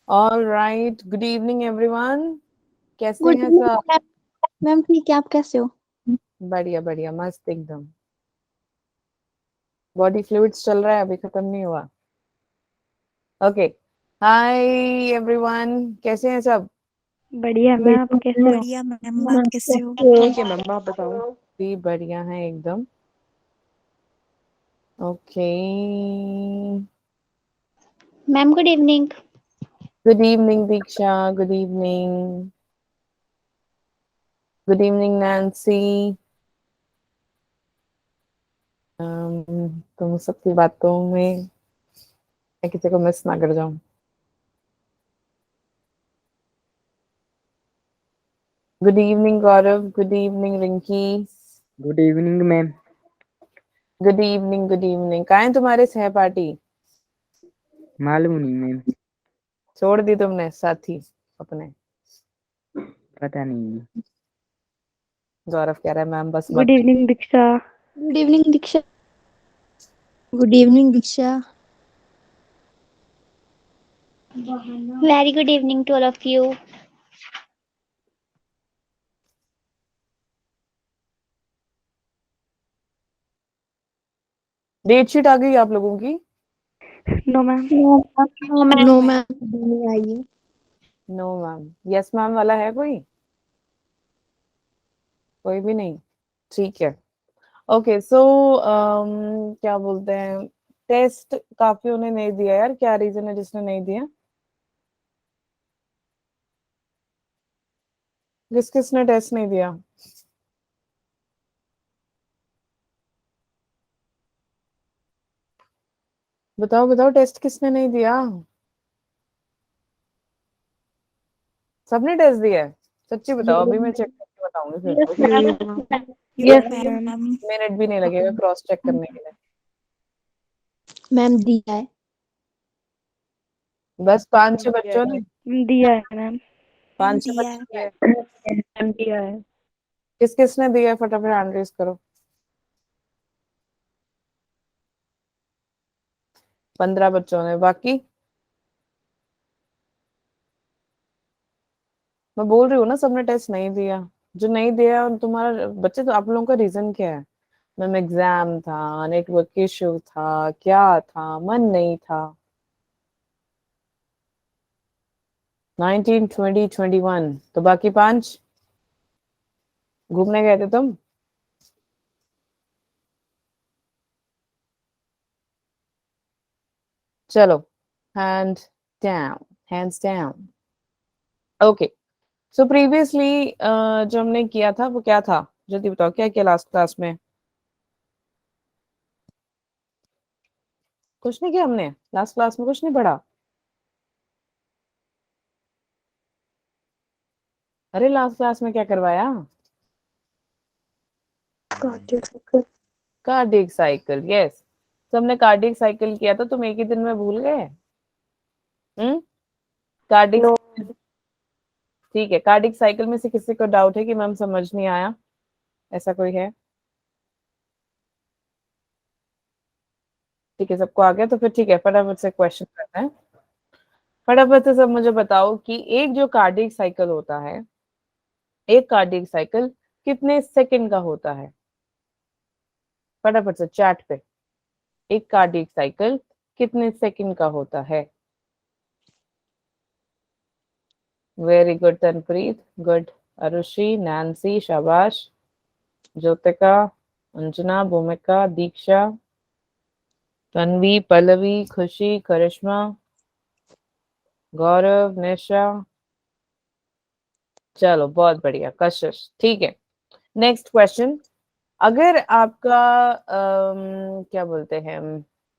All right, good evening everyone. कैसे good हैं सब? Evening ma'am. ठीक है, आप कैसे हो? बढ़िया बढ़िया, मस्त एकदम। बॉडी फ्लूइड्स चल रहा है, अभी खत्म नहीं हुआ। ओके। हाय एवरीवन, कैसे हैं सब? बढ़िया मैम, आप कैसे हो? बढ़िया मैम, आप कैसे हो? ठीक है मैम, आप बताओ। भी बढ़िया है एकदम। Okay. Ma'am good evening. Good evening Diksha, good evening. Good evening Nancy. तुम सबकी बातों में मैं किसी को मिस ना कर जाऊं। Good evening Gaurav, good evening Rinki. Good evening ma'am. Good evening, good evening. कहाँ है तुम्हारे सहपाठी? मालूम नहीं मैम। छोड़ दी तुमने साथी अपने? पता नहीं। गौरव कह रहा है मैम बस गुड मत। Evening Diksha. Good evening Diksha. Good evening Diksha. Very good evening to all of you. Date sheet आ गई आप लोगों की? No ma'am. नो मैम, नहीं आई है। No ma'am. यस मैम वाला है कोई? कोई भी नहीं। ठीक है। ओके सो क्या बोलते हैं, टेस्ट काफियों ने नहीं दिया यार, क्या रीजन है जिसने नहीं दिया? किस किसने टेस्ट नहीं दिया? बताओ बताओ, टेस्ट किसने नहीं दिया? सबने टेस्ट दिया है? सच्ची बताओ, अभी मैं चेक करके बताऊंगी फिर। Yes ma'am. मैम, मिनट भी नहीं लगेगा क्रॉस चेक करने के लिए। मैम दिया है। बस 5-6 बच्चों ने? दिया है मैम। पांच छह दिया है। बच्चों ने? मैम दिया है। किस किसने दिया है, फटाफट हैंड रेज करो। 15 बच्चों ने। बाकी? मैं बोल रही हूँ ना, सबने टेस्ट नहीं दिया। जो नहीं दिया और तुम्हारा बच्चे, तो आप लोगों का रीजन क्या है? मैम एग्जाम था, नेटवर्क इशू था, क्या था, मन नहीं था? 19, 20, 21, तो बाकी 5? घूमने गए थे तुम? चलो, hand down, hands down. Okay. So previously जो हमने किया था वो क्या था? जल्दी बताओ, क्या किया लास्ट क्लास में? कुछ नहीं किया हमने लास्ट क्लास में, कुछ नहीं पढ़ा। अरे लास्ट क्लास में क्या करवाया? Cardiac cycle, yes. सबने कार्डियक साइकिल किया था, तुम एक ही दिन में भूल गए? हम्म। कार्डिक, ठीक है। कार्डिक साइकिल में से किसी को डाउट है कि मैम समझ नहीं आया? ऐसा कोई है? ठीक है, सबको आ गया तो फिर ठीक है, फटाफट से क्वेश्चन करते हैं। फटाफट से सब मुझे बताओ कि एक जो कार्डिक साइकिल होता है, एक कार्डिक साइकिल कितने सेकंड का होता है? फटाफट से चैट पे। एक कार्डिक साइकिल कितने सेकंड का होता है? Very good Tanpreet, good. Arushi, Nancy, शाबाश। ज्योतिका, अंजना, भूमिका, दीक्षा, तन्वी, पल्लवी, खुशी, करिश्मा, गौरव, निशा। चलो बहुत बढ़िया, कशिश। ठीक है, नेक्स्ट क्वेश्चन। अगर आपका क्या बोलते हैं,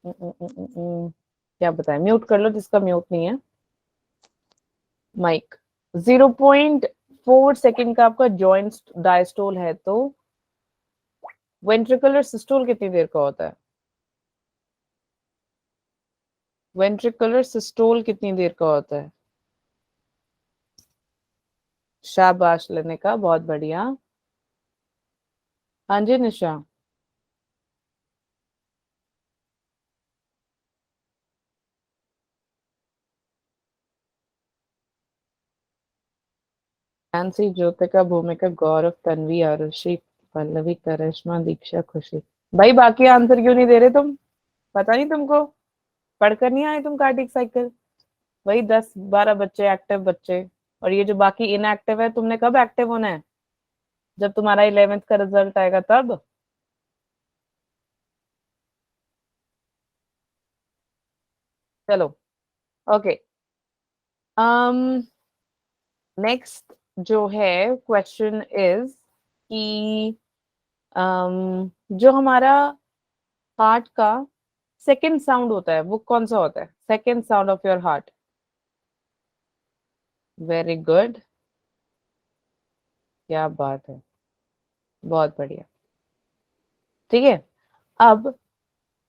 क्या बताएं, म्यूट कर लो जिसका म्यूट नहीं है माइक। 0.4 सेकेंड का आपका जॉइंट डायस्टोल है, तो वेंट्रिकुलर सिस्टोल कितनी देर का होता है? वेंट्रिकुलर सिस्टोल कितनी देर का होता है? शाबाश लेने का, बहुत बढ़िया। हाँ जी निशा। नैन्सी, ज्योतिका, भूमिका, गौरव, तन्वी, आरुषि, पल्लवी, करिश्मा, दीक्षा, खुशी। भाई बाकी आंसर क्यों नहीं दे रहे तुम? पता नहीं तुमको? पढ़कर नहीं आए तुम कार्डिक साइकिल? वही 10-12 बच्चे एक्टिव बच्चे, और ये जो बाकी इनएक्टिव है, तुमने कब एक्टिव होना है? जब तुम्हारा 11th का रिजल्ट आएगा तब। चलो, ओके। नेक्स्ट जो है क्वेश्चन इज कि जो हमारा हार्ट का सेकंड साउंड होता है वो कौन सा होता है? Second sound of your heart. Very good, क्या बात है, बहुत बढ़िया। ठीक है, अब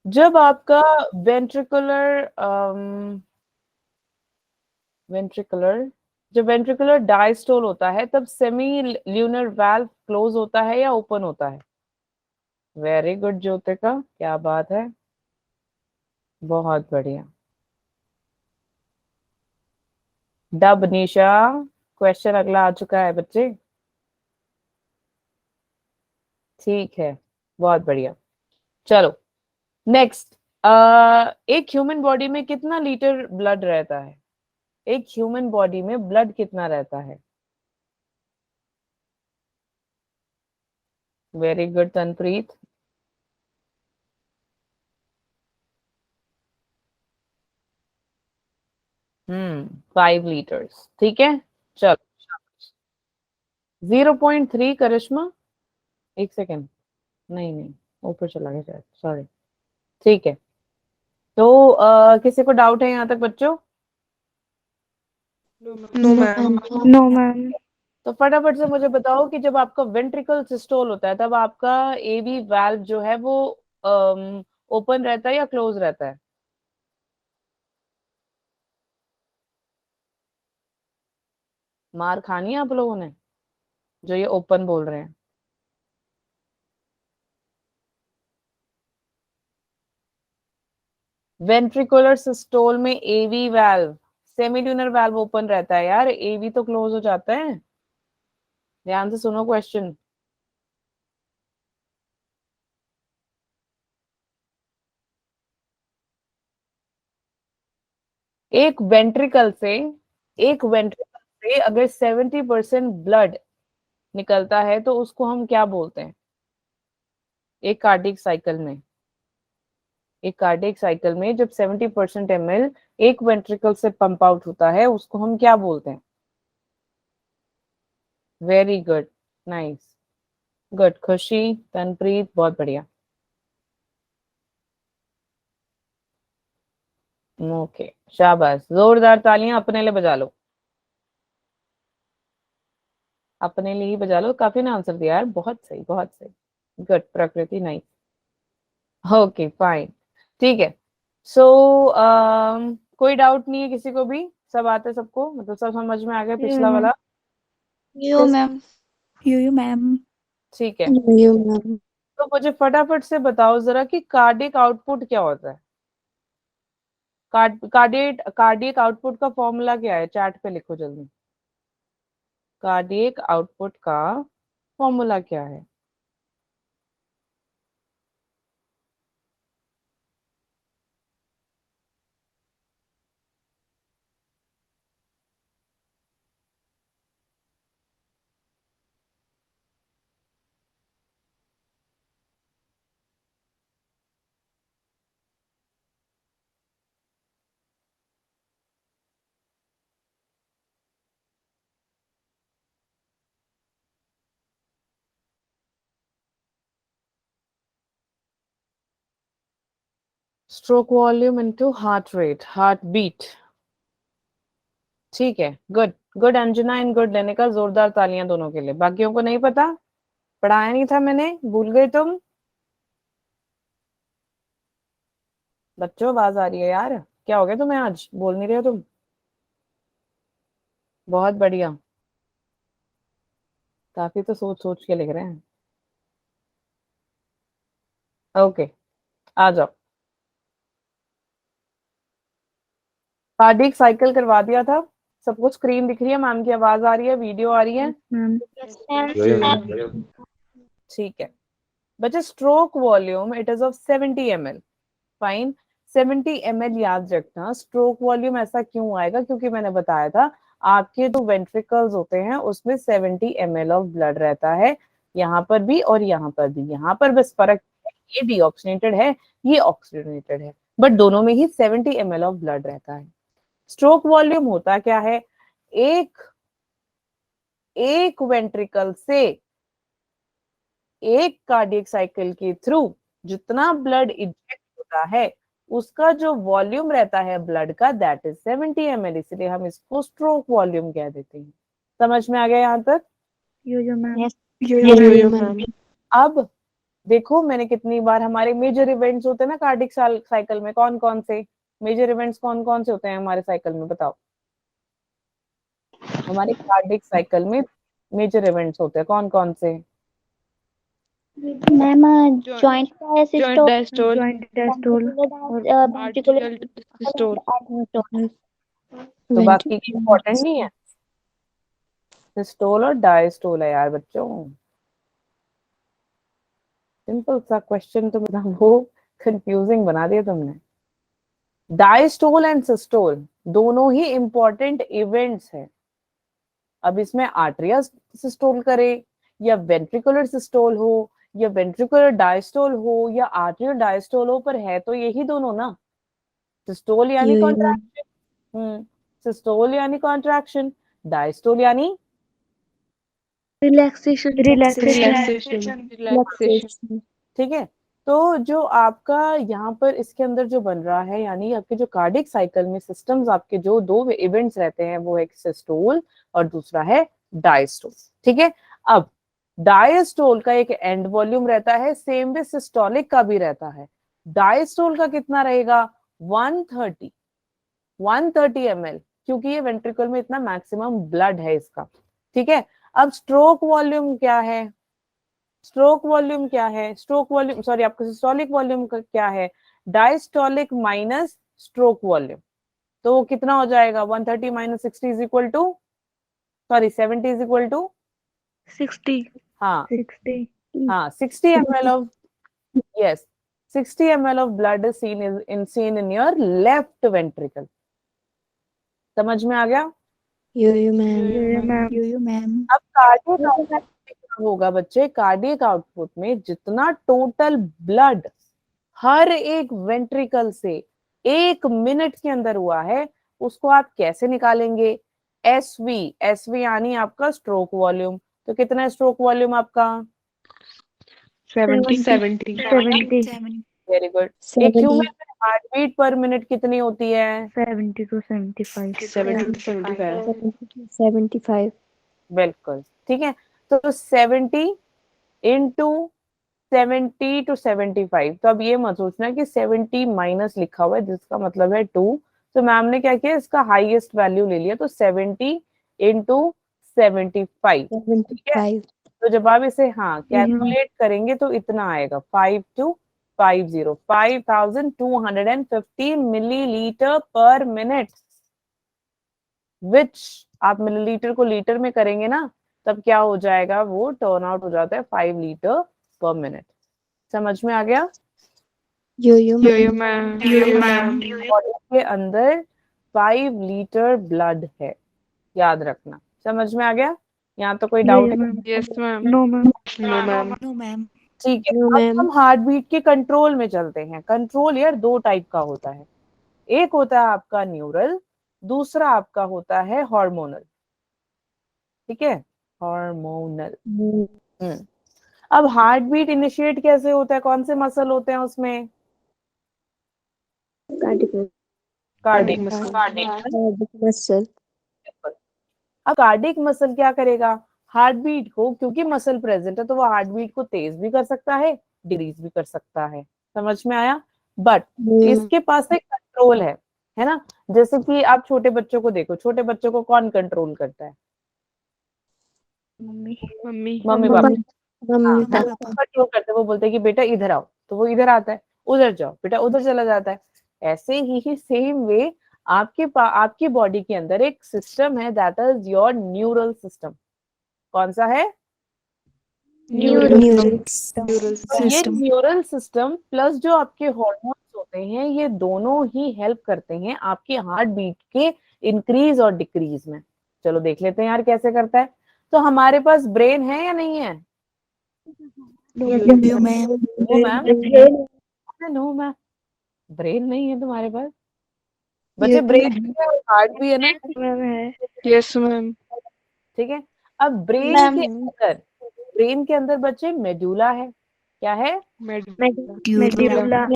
जब आपका वेंट्रिकुलर वेंट्रिकुलर जब वेंट्रिकुलर डायस्टोल होता है तब सेमी ल्यूनर वाल्व क्लोज होता है या ओपन होता है? वेरी गुड ज्योतिका, क्या बात है, बहुत बढ़िया। डब निशा, क्वेश्चन अगला आ चुका है बच्चे। ठीक है, बहुत बढ़िया। चलो नेक्स्ट, एक ह्यूमन बॉडी में कितना लीटर ब्लड रहता है? एक ह्यूमन बॉडी में ब्लड कितना रहता है? Very good तनप्रीत। 5 लीटर्स, ठीक है। चलो, 0.3 करिश्मा, एक सेकेंड, नहीं नहीं, ऊपर चला गया शायद, सॉरी। ठीक है, तो किसी को डाउट है यहाँ तक बच्चों? No ma'am. No ma'am. तो फटाफट से मुझे बताओ कि जब आपका वेंट्रिकल सिस्टोल होता है तब आपका एवी वाल्व जो है वो ओपन रहता है या क्लोज रहता है? मार खानी है आप लोगों ने जो ये ओपन बोल रहे हैं। वेंट्रिकुलर सिस्टोल में एवी वाल्व, सेमील्यूनर वाल्व ओपन रहता है यार, एवी तो क्लोज हो जाता है। ध्यान से सुनो क्वेश्चन। एक वेंट्रिकल से एक वेंट्रिकल से अगर 70% ब्लड निकलता है तो उसको हम क्या बोलते हैं? एक कार्डिक साइकिल में, एक कार्डिक साइकिल में जब 70% ml एक वेंट्रिकल से पंप आउट होता है उसको हम क्या बोलते हैं? Very good, nice, good. खुशी, तनप्रीत, बहुत बढ़िया। ओके, शाबाश, जोरदार तालियां अपने लिए बजा लो, अपने लिए ही बजा लो। काफी ना आंसर दिया यार, बहुत सही, बहुत सही, गुड प्रकृति, नाइस। ओके फाइन, ठीक है। सो कोई डाउट नहीं है किसी को भी? सब आते सबको, मतलब सब समझ में आ गया पिछला वाला? यो मैम। You ma'am. ठीक है, यू मैम। तो मुझे फटाफट से बताओ जरा कि कार्डिक आउटपुट क्या होता है? कार्डियक आउटपुट का फॉर्मूला क्या है? चैट पे लिखो जल्दी। कार्डियक आउटपुट का फॉर्मूला क्या है? Stroke volume into heart rate, heart beat. ठीक है, good, good Anjana and good Lenika, जोरदार तालियां दोनों के लिए। बाकियों को नहीं पता? पढ़ाया नहीं था मैंने, भूल गए तुम? बच्चों आवाज आ रही है यार, क्या हो गया तुम्हें, आज बोल नहीं रहे हो तुम? बहुत बढ़िया, काफी तो सोच सोच के लिख रहे हैं। ओके, आ जाओ। कार्डिक साइकिल करवा दिया था, सबको स्क्रीन दिख रही है? मैम की आवाज आ रही है? वीडियो आ रही है? Ma'am Yes, ma'am. ठीक है बच्चे, stroke volume it is of 70 ml. Fine, 70 ml याद रखना. स्ट्रोक वॉल्यूम ऐसा क्यों आएगा? क्योंकि मैंने बताया था आपके जो वेंट्रिकल्स होते हैं उसमें 70 ml ऑफ ब्लड रहता है, यहाँ पर भी और यहाँ पर भी. यहाँ पर बस फर्क है, ये डीऑक्सीनेटेड है, ये ऑक्सीजनेटेड है, बट दोनों में ही 70 ml ऑफ ब्लड रहता है. स्ट्रोक वॉल्यूम होता क्या है? एक वेंट्रिकल से एक कार्डियक साइकिल के थ्रू जितना ब्लड इजेक्ट होता है उसका जो वॉल्यूम रहता है ब्लड का, दैट इज 70 ml. इसलिए हम इसको स्ट्रोक वॉल्यूम कह देते हैं. समझ में आ गया यहाँ तक? यो मैम. Yes. यो मैम. अब देखो मैंने कितनी बार, हमारे मेजर इवेंट्स होते हैं ना कार्डिक साइकिल में, कौन कौन से मेजर इवेंट्स कौन कौन से होते हैं हमारे साइकिल में? बताओ. हमारे कार्डिक साइकिल में मेजर इवेंट्स होते हैं कौन कौन से? Ma'am, joint diastole, Joint diastole ventricular systole. diastole. तो बाकी इम्पोर्टेंट नहीं है? सिस्टोल और डायस्टोल है यार बच्चों. सिंपल सा क्वेश्चन, तो मतलब वो कंफ्यूजिंग बना दिया तुमने. डायस्टोल एंड सिस्टोल दोनों ही इंपॉर्टेंट इवेंट्स हैं. अब इसमें आर्टरियल सिस्टोल करे या वेंट्रिकुलर सिस्टोल हो या वेंट्रिकुलर डायस्टोल हो या आर्टरियल डायस्टोल हो, पर है तो यही दोनों ना. सिस्टोल यानी कॉन्ट्रैक्शन, सिस्टोल यानी कॉन्ट्रैक्शन, डायस्टोल यानी Relaxation. ठीक है. तो जो आपका यहाँ पर इसके अंदर जो बन रहा है, यानी आपके जो कार्डिक साइकिल में सिस्टम्स, आपके जो दो इवेंट्स रहते हैं वो एक सिस्टोल और दूसरा है डायस्टोल. ठीक है. अब डायस्टोल का एक एंड वॉल्यूम रहता है, सेम वे सिस्टोलिक का भी रहता है. डायस्टोल का कितना रहेगा? 130 ml, क्योंकि ये वेंट्रिकल में इतना मैक्सिमम ब्लड है इसका. ठीक है. अब स्ट्रोक वॉल्यूम क्या है? स्ट्रोक वॉल्यूम क्या है? स्ट्रोक वॉल्यूम, सॉरी, आपका सिस्टोलिक वॉल्यूम क्या है? Diastolic minus stroke volume. तो वो कितना हो जाएगा? 130 माइनस 60 is equal to, sorry 70 is equal to 60. हाँ 60 Hmm. ml of, yes, 60 ml of blood is seen in your left ventricle. समझ में आ गया? यो मैम. अब कार्डियक आउटपुट क्या होगा बच्चे? कार्डियक आउटपुट में जितना टोटल ब्लड हर एक वेंट्रिकल से 1 मिनट के अंदर हुआ है उसको आप कैसे निकालेंगे? एसवी यानी आपका स्ट्रोक वॉल्यूम. तो कितना है स्ट्रोक वॉल्यूम आपका? 70. Very good. एक ह्यूमन में हार्ट बीट पर मिनट कितनी होती है? 70 to 75. 75. बिल्कुल ठीक है. तो 70 इंटू 70 to 75. तो अब ये मत सोचना कि 70 माइनस लिखा हुआ है जिसका मतलब है 2. तो मैम ने क्या किया, इसका हाईएस्ट वैल्यू ले लिया. तो 70 इंटू 75. ठीक है. तो जब आप इसे कैलकुलेट करेंगे तो इतना आएगा 5250 मिलीलीटर पर मिनट, विच आप मिलीलीटर को लीटर में करेंगे ना तब क्या हो जाएगा, वो टर्न आउट हो जाता है 5 लीटर पर मिनट. समझ में आ गया? यो मैम. बॉडी के अंदर 5 लीटर ब्लड है, याद रखना. समझ में आ गया? यहाँ तो कोई डाउट है? Yes ma'am. No ma'am. ठीक है. अब हम हार्ट बीट के कंट्रोल में चलते हैं. कंट्रोल यार 2 टाइप का होता है. एक होता है आपका न्यूरल, दूसरा आपका होता है हार्मोनल. ठीक है, हार्मोनल. अब हार्ट बीट इनिशिएट कैसे होता है? कौन से मसल होते हैं उसमें? Cardiac muscle. अब कार्डिक मसल क्या करेगा? हार्ट बीट को, क्योंकि मसल प्रेजेंट है तो वो हार्ट बीट को तेज भी कर सकता है, डिक्रीज भी कर सकता है. समझ में आया? बट इसके पास एक कंट्रोल है ना. जैसे कि आप छोटे बच्चों को देखो, छोटे बच्चों को कौन कंट्रोल करता है? मम्मी. पापा कंट्रोल करते हैं. वो बोलते हैं कि बेटा इधर आओ, तो वो इधर आता है. उधर जाओ बेटा, उधर चला जाता है. ऐसे ही सेम वे आपकी बॉडी के अंदर एक सिस्टम है, that is your neural system. कौन सा है? Neural तो ये system. न्यूरल सिस्टम प्लस जो आपके हॉर्मोन्स होते हैं, ये दोनों ही हेल्प करते हैं आपके हार्ट बीट के इंक्रीज और डिक्रीज में। चलो देख लेते हैं यार कैसे करता है। तो हमारे पास ब्रेन है या नहीं है? You, ma'am. No ma'am, no ma'am, brain नहीं है तुम्हारे पास। बच्चे ब्रेन भी है और हार्ट भी है ना, Yes, ma'am. ठीक है। अब ब्रेन के अंदर बच्चे मेडुला है। क्या है? Medulla.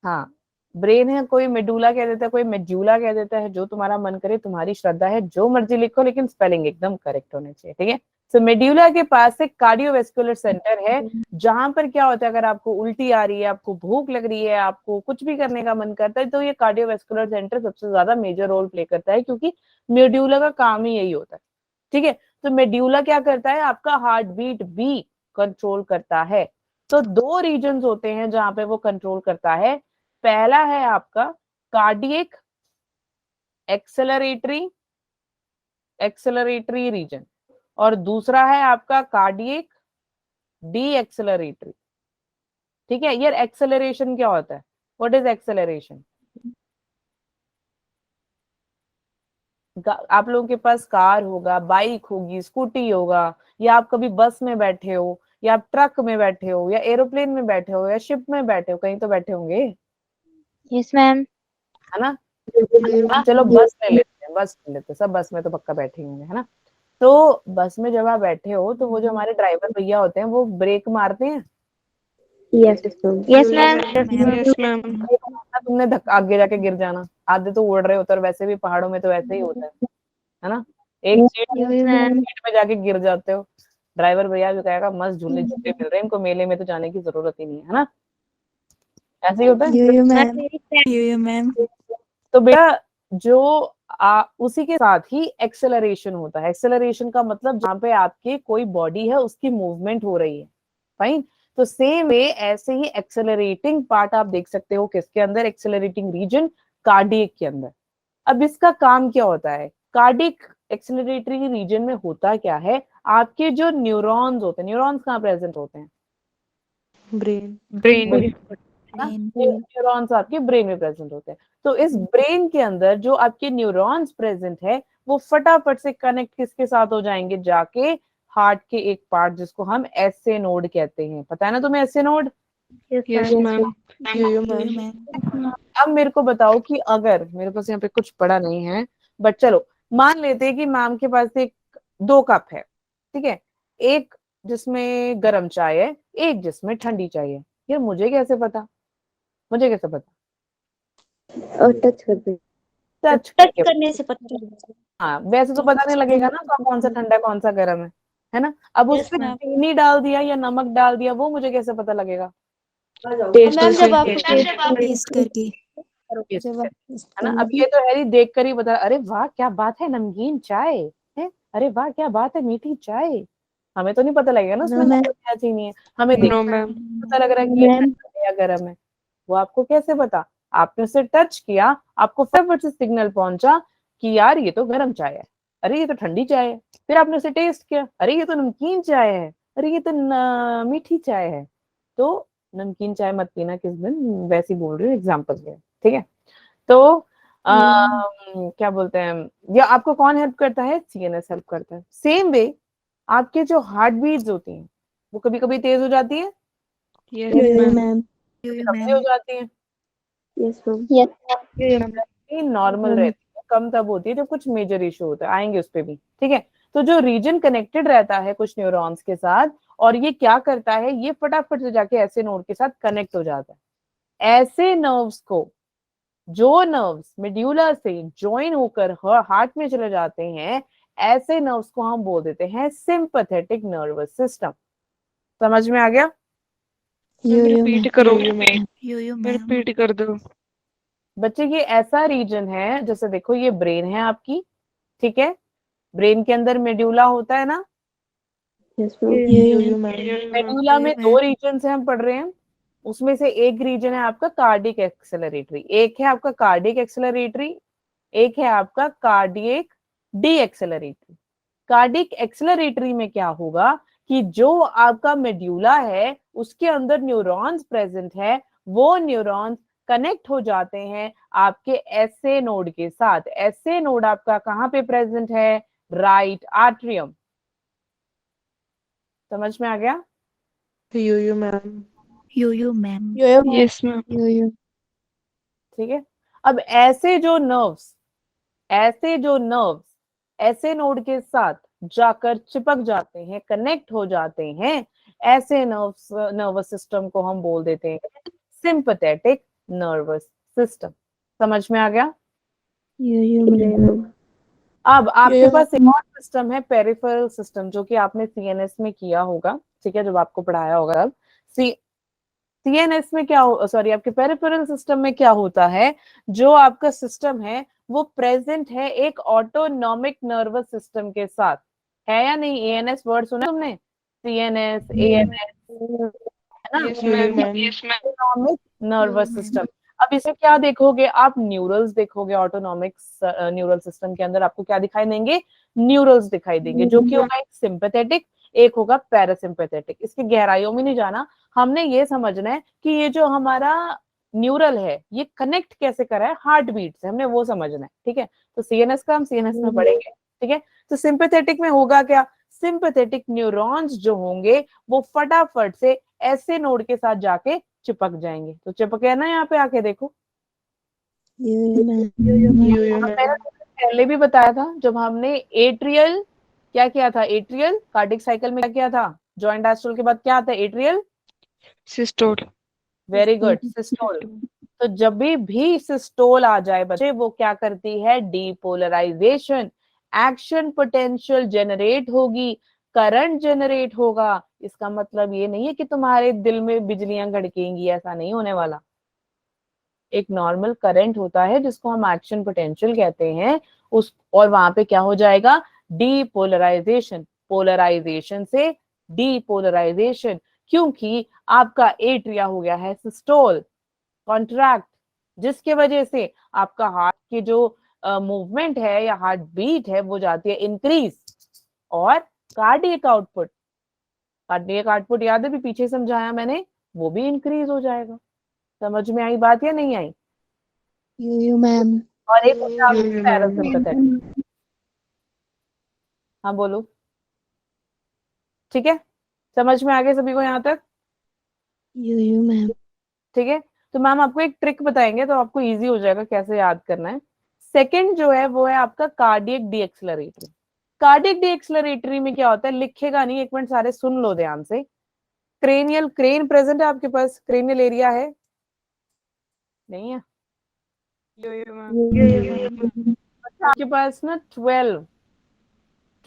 हाँ, ब्रेन है, कोई मेडुला कह देता है, कोई मेड्यूला कह देता है, जो तुम्हारा मन करे, तुम्हारी श्रद्धा है, जो मर्जी लिखो, लेकिन स्पेलिंग एकदम करेक्ट होने चाहिए, ठीक है। सो मेड्यूला के पास एक कार्डियोवैस्कुलर सेंटर है, जहां पर क्या होता है, अगर आपको उल्टी आ रही है, आपको भूख लग रही है, आपको कुछ भी करने का मन करता है, तो ये कार्डियोवैस्कुलर सेंटर सबसे ज्यादा मेजर रोल प्ले करता है, क्योंकि मेड्यूला का काम ही यही होता है, ठीक है। तो मेड्यूला क्या करता है? आपका हार्ट बीट भी कंट्रोल करता है। तो दो रीजन होते हैं जहां पे वो कंट्रोल करता है। पहला है आपका कार्डियक एक्सेलरेटरी रीजन, और दूसरा है आपका कार्डियक डी एक्सेलरेटरी, ठीक है। यार एक्सेलरेशन क्या होता है? What is acceleration? आप लोगों के पास कार होगा, बाइक होगी, स्कूटी होगा, या आप कभी बस में बैठे हो, या आप ट्रक में बैठे हो, या एरोप्लेन में बैठे हो, या शिप में बैठे हो, कहीं तो बैठे होंगे, Yes, ma'am. है ना? चलो बस ले लेते हैं, सब बस में तो पक्का बैठे होंगे, है ना? तो बस में जब आप बैठे हो, तो वो जो हमारे ड्राइवर भैया होते हैं, वो ब्रेक मारते हैं। Yes, ma'am. Yes, ma'am. तुमने धक्का आगे जाके गिर जाना, आधे तो उड़ रहे होते, और वैसे भी पहाड़ों में तो वैसे ही होता है ना? एक सीट में जाके गिर जाते हो, ड्राइवर भैया भी कहेगा मस्त झूले झूले मिल रहे हैं इनको, मेले में तो जाने की जरूरत ही नहीं है ना? ऐसे ही होता है। You, ma'am. You, ma'am. तो बेटा जो उसी के साथ ही एक्सेलरेशन होता है। एक्सेलरेशन का मतलब जहाँ पे आपके कोई बॉडी है, उसकी मूवमेंट हो रही है, फाइन। तो सेम वे ऐसे ही एक्सेलरेटिंग पार्ट आप देख सकते हो किसके अंदर? एक्सेलरेटिंग रीजन कार्डियक के अंदर। अब इसका काम क्या होता है? कार्डियक एक्सेलरेटरी रीजन में होता क्या है? आपके जो न्यूरॉन्स होते हैं, न्यूरॉन्स कहाँ प्रेजेंट होते हैं? Brain. न्यूरॉन्स आपके ब्रेन में प्रेजेंट होते हैं। तो इस ब्रेन के अंदर जो आपके न्यूरॉन्स प्रेजेंट है, वो फटाफट से कनेक्ट किसके साथ हो जाएंगे? जाके हार्ट के एक पार्ट जिसको हम एसए नोड कहते हैं। पता है ना तुम्हें SA node? Yes, ma'am. You, ma'am. अब मेरे को बताओ कि अगर मेरे पास यहाँ पे कुछ पड़ा नहीं है, बट चलो मान लेते हैं कि मैम के पास एक 2 कप है, ठीक है, एक जिसमें गर्म चाय है, एक जिसमें ठंडी चाय है। यार मुझे कैसे पता? और टच करने से पता चलता है। हाँ, वैसे तो पता नहीं लगेगा ना कौन सा ठंडा है कौन सा गर्म है ना? अब Yes, उसमें ma'am. चीनी डाल दिया या नमक डाल दिया, वो मुझे कैसे पता लगेगा? मैम जब आप Taste करके. है ना? अब ये तो है ही, देख कर ही बता, अरे वाह क्या बात है, नमकीन चाय है, अरे वाह क्या बात है, मीठी चाय। हमें तो नहीं पता लगेगा ना उसमें नमक क्या चीनी है, हमें देख No, ma'am. पता लग रहा है कि ये ठंडा है या गर्म है। वो आपको कैसे पता? आपने उसे टच किया, आपको फटाफट से सिग्नल पहुंचा कि यार ये तो गर्म चाय है, अरे ये तो ठंडी चाय है। फिर आपने उसे टेस्ट किया, अरे ये तो नमकीन चाय है, अरे ये तो मीठी चाय है। तो नमकीन चाय मत पीना किस दिन, वैसे ही बोल रही हूँ एग्जाम्पल के, ठीक है। तो क्या बोलते हैं, या आपको कौन हेल्प करता है? सीएनएस हेल्प करता है। सेम वे आपके जो हार्ट बीट्स होती हैं, वो कभी कभी तेज हो जाती है, Yes, ma'am. कम हो जाती है, Yes. नॉर्मल रहती है, कम तब होती है जब कुछ मेजर इशू होता है, आएंगे उस पे भी, ठीक है। तो जो रीजन कनेक्टेड रहता है कुछ न्यूरॉन्स के साथ, और ये क्या करता है, ये फटाफट से जाके ऐसे नोड के साथ कनेक्ट हो जाता है। ऐसे नर्व्स को, जो नर्व्स मेड्यूला से ज्वाइन होकर हार्ट में चले जाते हैं, ऐसे नर्व्स को हम बोल देते हैं सिंपैथेटिक नर्वस सिस्टम। समझ में आ गया? Repeat करो. You, ma'am. Repeat कर दो. बच्चे ये ऐसा रीजन है, जैसे देखो ये ब्रेन है आपकी, ठीक है, ब्रेन के अंदर मेड्यूला होता है ना, You, मेडुला में 2 रीजन से हम पढ़ रहे हैं, उसमें से एक रीजन है आपका कार्डियक एक्सेलरेटरी, एक है आपका कार्डियक एक्सेलरेटरी, एक है आपका कार्डियक डी एक्सेलरेटरी। कार्डियक एक्सेलरेटरी में क्या होगा कि जो आपका मेड्यूला है उसके अंदर न्यूरॉन्स प्रेजेंट है, वो न्यूरॉन्स कनेक्ट हो जाते हैं आपके एसए नोड के साथ। एसए नोड आपका कहाँ पे प्रेजेंट है? Right atrium. समझ में आ गया? यो ma'am. Yo ma'am. Yes ma'am. ठीक है। अब ऐसे जो नर्व्स ऐसे नोड के साथ जाकर चिपक जाते हैं, कनेक्ट हो जाते हैं, ऐसे नर्वस सिस्टम को हम बोल देते हैं सिंपैथेटिक नर्वस सिस्टम। समझ में आ गया? अब आपके पास एक और सिस्टम है पेरिफेरल सिस्टम, जो कि आपने सीएनएस में किया होगा, ठीक है, जब आपको पढ़ाया होगा। अब सीएनएस में क्या सॉरी आपके पेरिफेरल सिस्टम में क्या होता है? जो आपका सिस्टम है वो प्रेजेंट है एक ऑटोनॉमिक नर्वस सिस्टम के साथ, है या नहीं? एएनएस वर्ड सुना तुमने? सीएनएस, एएनएस, है ना? Yes ma'am. Autonomic nervous system. अब इसे क्या देखोगे आप? न्यूरल्स देखोगे। ऑटोनॉमिक न्यूरल सिस्टम के अंदर आपको क्या दिखाई देंगे? न्यूरल्स दिखाई देंगे, जो कि होगा एक सिंपैथेटिक, एक होगा पैरासिम्पैथेटिक। इसकी गहराइयों में नहीं जाना, हमने ये समझना है कि ये जो हमारा न्यूरल है ये कनेक्ट कैसे कर रहा है हार्ट बीट से, हमने वो समझना है। ठीक है, तो सीएनएस का हम सीएनएस में पढ़ेंगे। ठीक है, तो सिंपैथेटिक में होगा क्या? सिंपैथेटिक न्यूरॉन्स जो होंगे वो फटाफट से ऐसे नोड के साथ जाके चिपक जाएंगे। तो चिपके ना, यहाँ पे आके देखो। मैंने पहले भी बताया था जब हमने एट्रियल क्या किया था, एट्रियल कार्डिक साइकिल में क्या किया था? जॉइंट डायस्टोल के बाद क्या आता है? Atrial systole. Very good, systole. तो जब भी सिस्टोल आ जाए बच्चे, वो क्या करती है? डीपोलराइजेशन, एक्शन पोटेंशियल जनरेट होगी, करंट जनरेट होगा। इसका मतलब ये नहीं है कि तुम्हारे दिल में बिजलियां धड़केंगी, ऐसा नहीं होने वाला। एक नॉर्मल करंट होता है जिसको हम एक्शन पोटेंशियल कहते हैं, उस और वहां पे क्या हो जाएगा? डीपोलराइजेशन, पोलराइजेशन से डीपोलराइजेशन, क्योंकि आपका एट्रिया हो गया है सिस्टोल, कॉन्ट्रैक्ट, जिसके वजह से आपका हार्ट की जो मूवमेंट है या हार्ट बीट है वो जाती है इंक्रीज, और कार्डियक आउटपुट याद है भी पीछे समझाया मैंने, वो भी इंक्रीज हो जाएगा। समझ में आई बात या नहीं आई? मैम। और एक होता है पैरासिम्पैथेटिक। हाँ बोलो। ठीक है, समझ में आ गया सभी को यहाँ तक? मैम। ठीक है, तो मैम आपको एक ट्रिक बताएंगे तो आपको इजी हो जाएगा कैसे याद करना है। सेकंड जो है वो है आपका कार्डियक डीएक्सेलरेटरी। कार्डियक डीएक्सेलरेटरी में क्या होता है? लिखेगा नहीं, एक मिनट सारे सुन लो ध्यान से। क्रेन प्रेजेंट है आपके पास? क्रेनियल एरिया है? नहीं है? आपके पास ना 12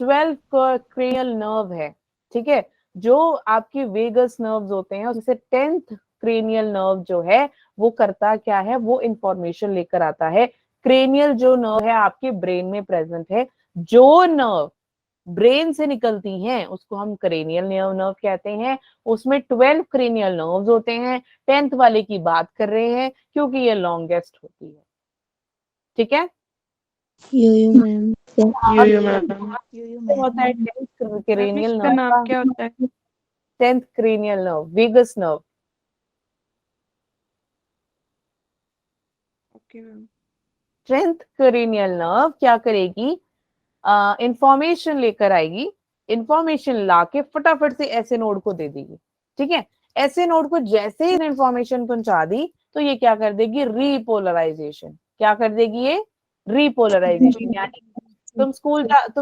क्रेनियल नर्व है। ठीक है, जो आपकी वेगस नर्व्स होते हैं, उससे 10th क्रेनियल नर्व जो है वो करता क्या है? वो इंफॉर्मेशन लेकर आता है। क्रेनियल जो नर्व है आपके ब्रेन में प्रेजेंट है, जो नर्व ब्रेन से निकलती हैं उसको हम क्रेनियल नर्व कहते हैं। उसमें 12 क्रेनियल नर्व्स होते हैं। 10th वाले की बात कर रहे हैं क्योंकि ये लॉन्गेस्ट होती है। ठीक है, मैम। होता है 10th क्रेनियल इसका नाम क्या नर्व, होता है? 10th cranial nerve, vagus nerve. Okay ma'am. 10th cranial nerve क्या करेगी? इंफॉर्मेशन लेकर आएगी, इंफॉर्मेशन लाके फटाफट से ऐसे नोड को दे देगी। ठीक है, ऐसे नोड को जैसे ही इंफॉर्मेशन पहुंचा दी तो ये क्या कर देगी? रीपोलराइजेशन। क्या कर देगी ये? रीपोलराइजेशन। यानी तुम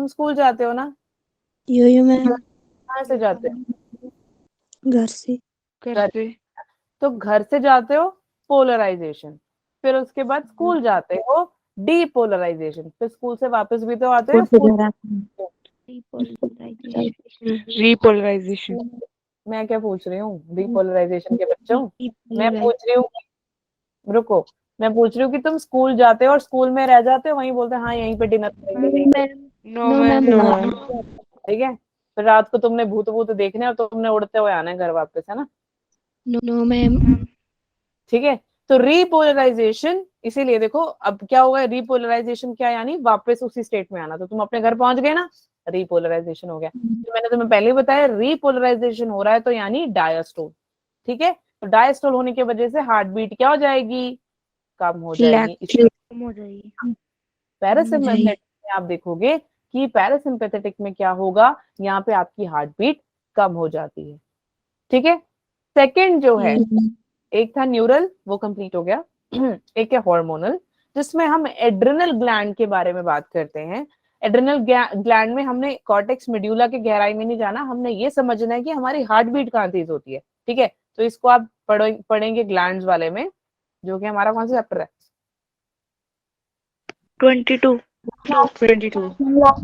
स्कूल जाते हो ना? मैम। कहाँ से जाते हो? घर से। घर से। तो घर से जाते हो पोलराइजेशन, फिर उसके बाद स्कूल जाते हो डीपोलराइजेशन, फिर स्कूल से वापस भी तो आते हो रीपोलराइजेशन। मैं क्या पूछ रही हूँ डीपोलराइजेशन के बच्चों? मैं पूछ रही हूँ, रुको, मैं पूछ रही हूँ कि तुम स्कूल जाते हो और स्कूल में रह जाते हो, वहीं बोलते हैं हाँ यहीं पे डिनर करेंगे। No ma'am, no ma'am. ठीक है, फिर रात को तुमने भूत देखने और तुमने उड़ते हुए आना है घर वापस, है ना? No ma'am. ठीक है, तो रीपोलराइजेशन, इसीलिए देखो अब क्या होगा, रीपोलराइजेशन क्या यानी वापस उसी स्टेट में आना। तो तुम अपने घर पहुंच गए ना, रीपोलराइजेशन हो गया। तो मैंने तुम्हें पहले ही बताया रीपोलराइजेशन हो रहा है तो यानी डायस्टोल। ठीक है, तो डायस्टोल होने की वजह से हार्ट बीट क्या हो जाएगी, कम हो जाएगी। कम हो जाएगी। पैरासिम्पैथेटिक में आप देखोगे कि पैरासिम्पैथेटिक में क्या होगा, यहाँ पे आपकी हार्ट बीट कम हो जाती है। ठीक है, सेकंड जो है, एक था न्यूरल, वो कंप्लीट हो गया। एक है हार्मोनल, जिसमें हम एड्रिनल ग्लैंड के बारे में बात करते हैं। एड्रिनल ग्लैंड में हमने कॉर्टेक्स मेड्यूला के गहराई में नहीं जाना, हमने ये समझना है कि हमारी हार्ट बीट कहाँ तेज होती है। ठीक है, तो इसको आप पढ़ेंगे ग्लैंड्स वाले में, जो कि हमारा कौन सा चैप्टर है, 22 22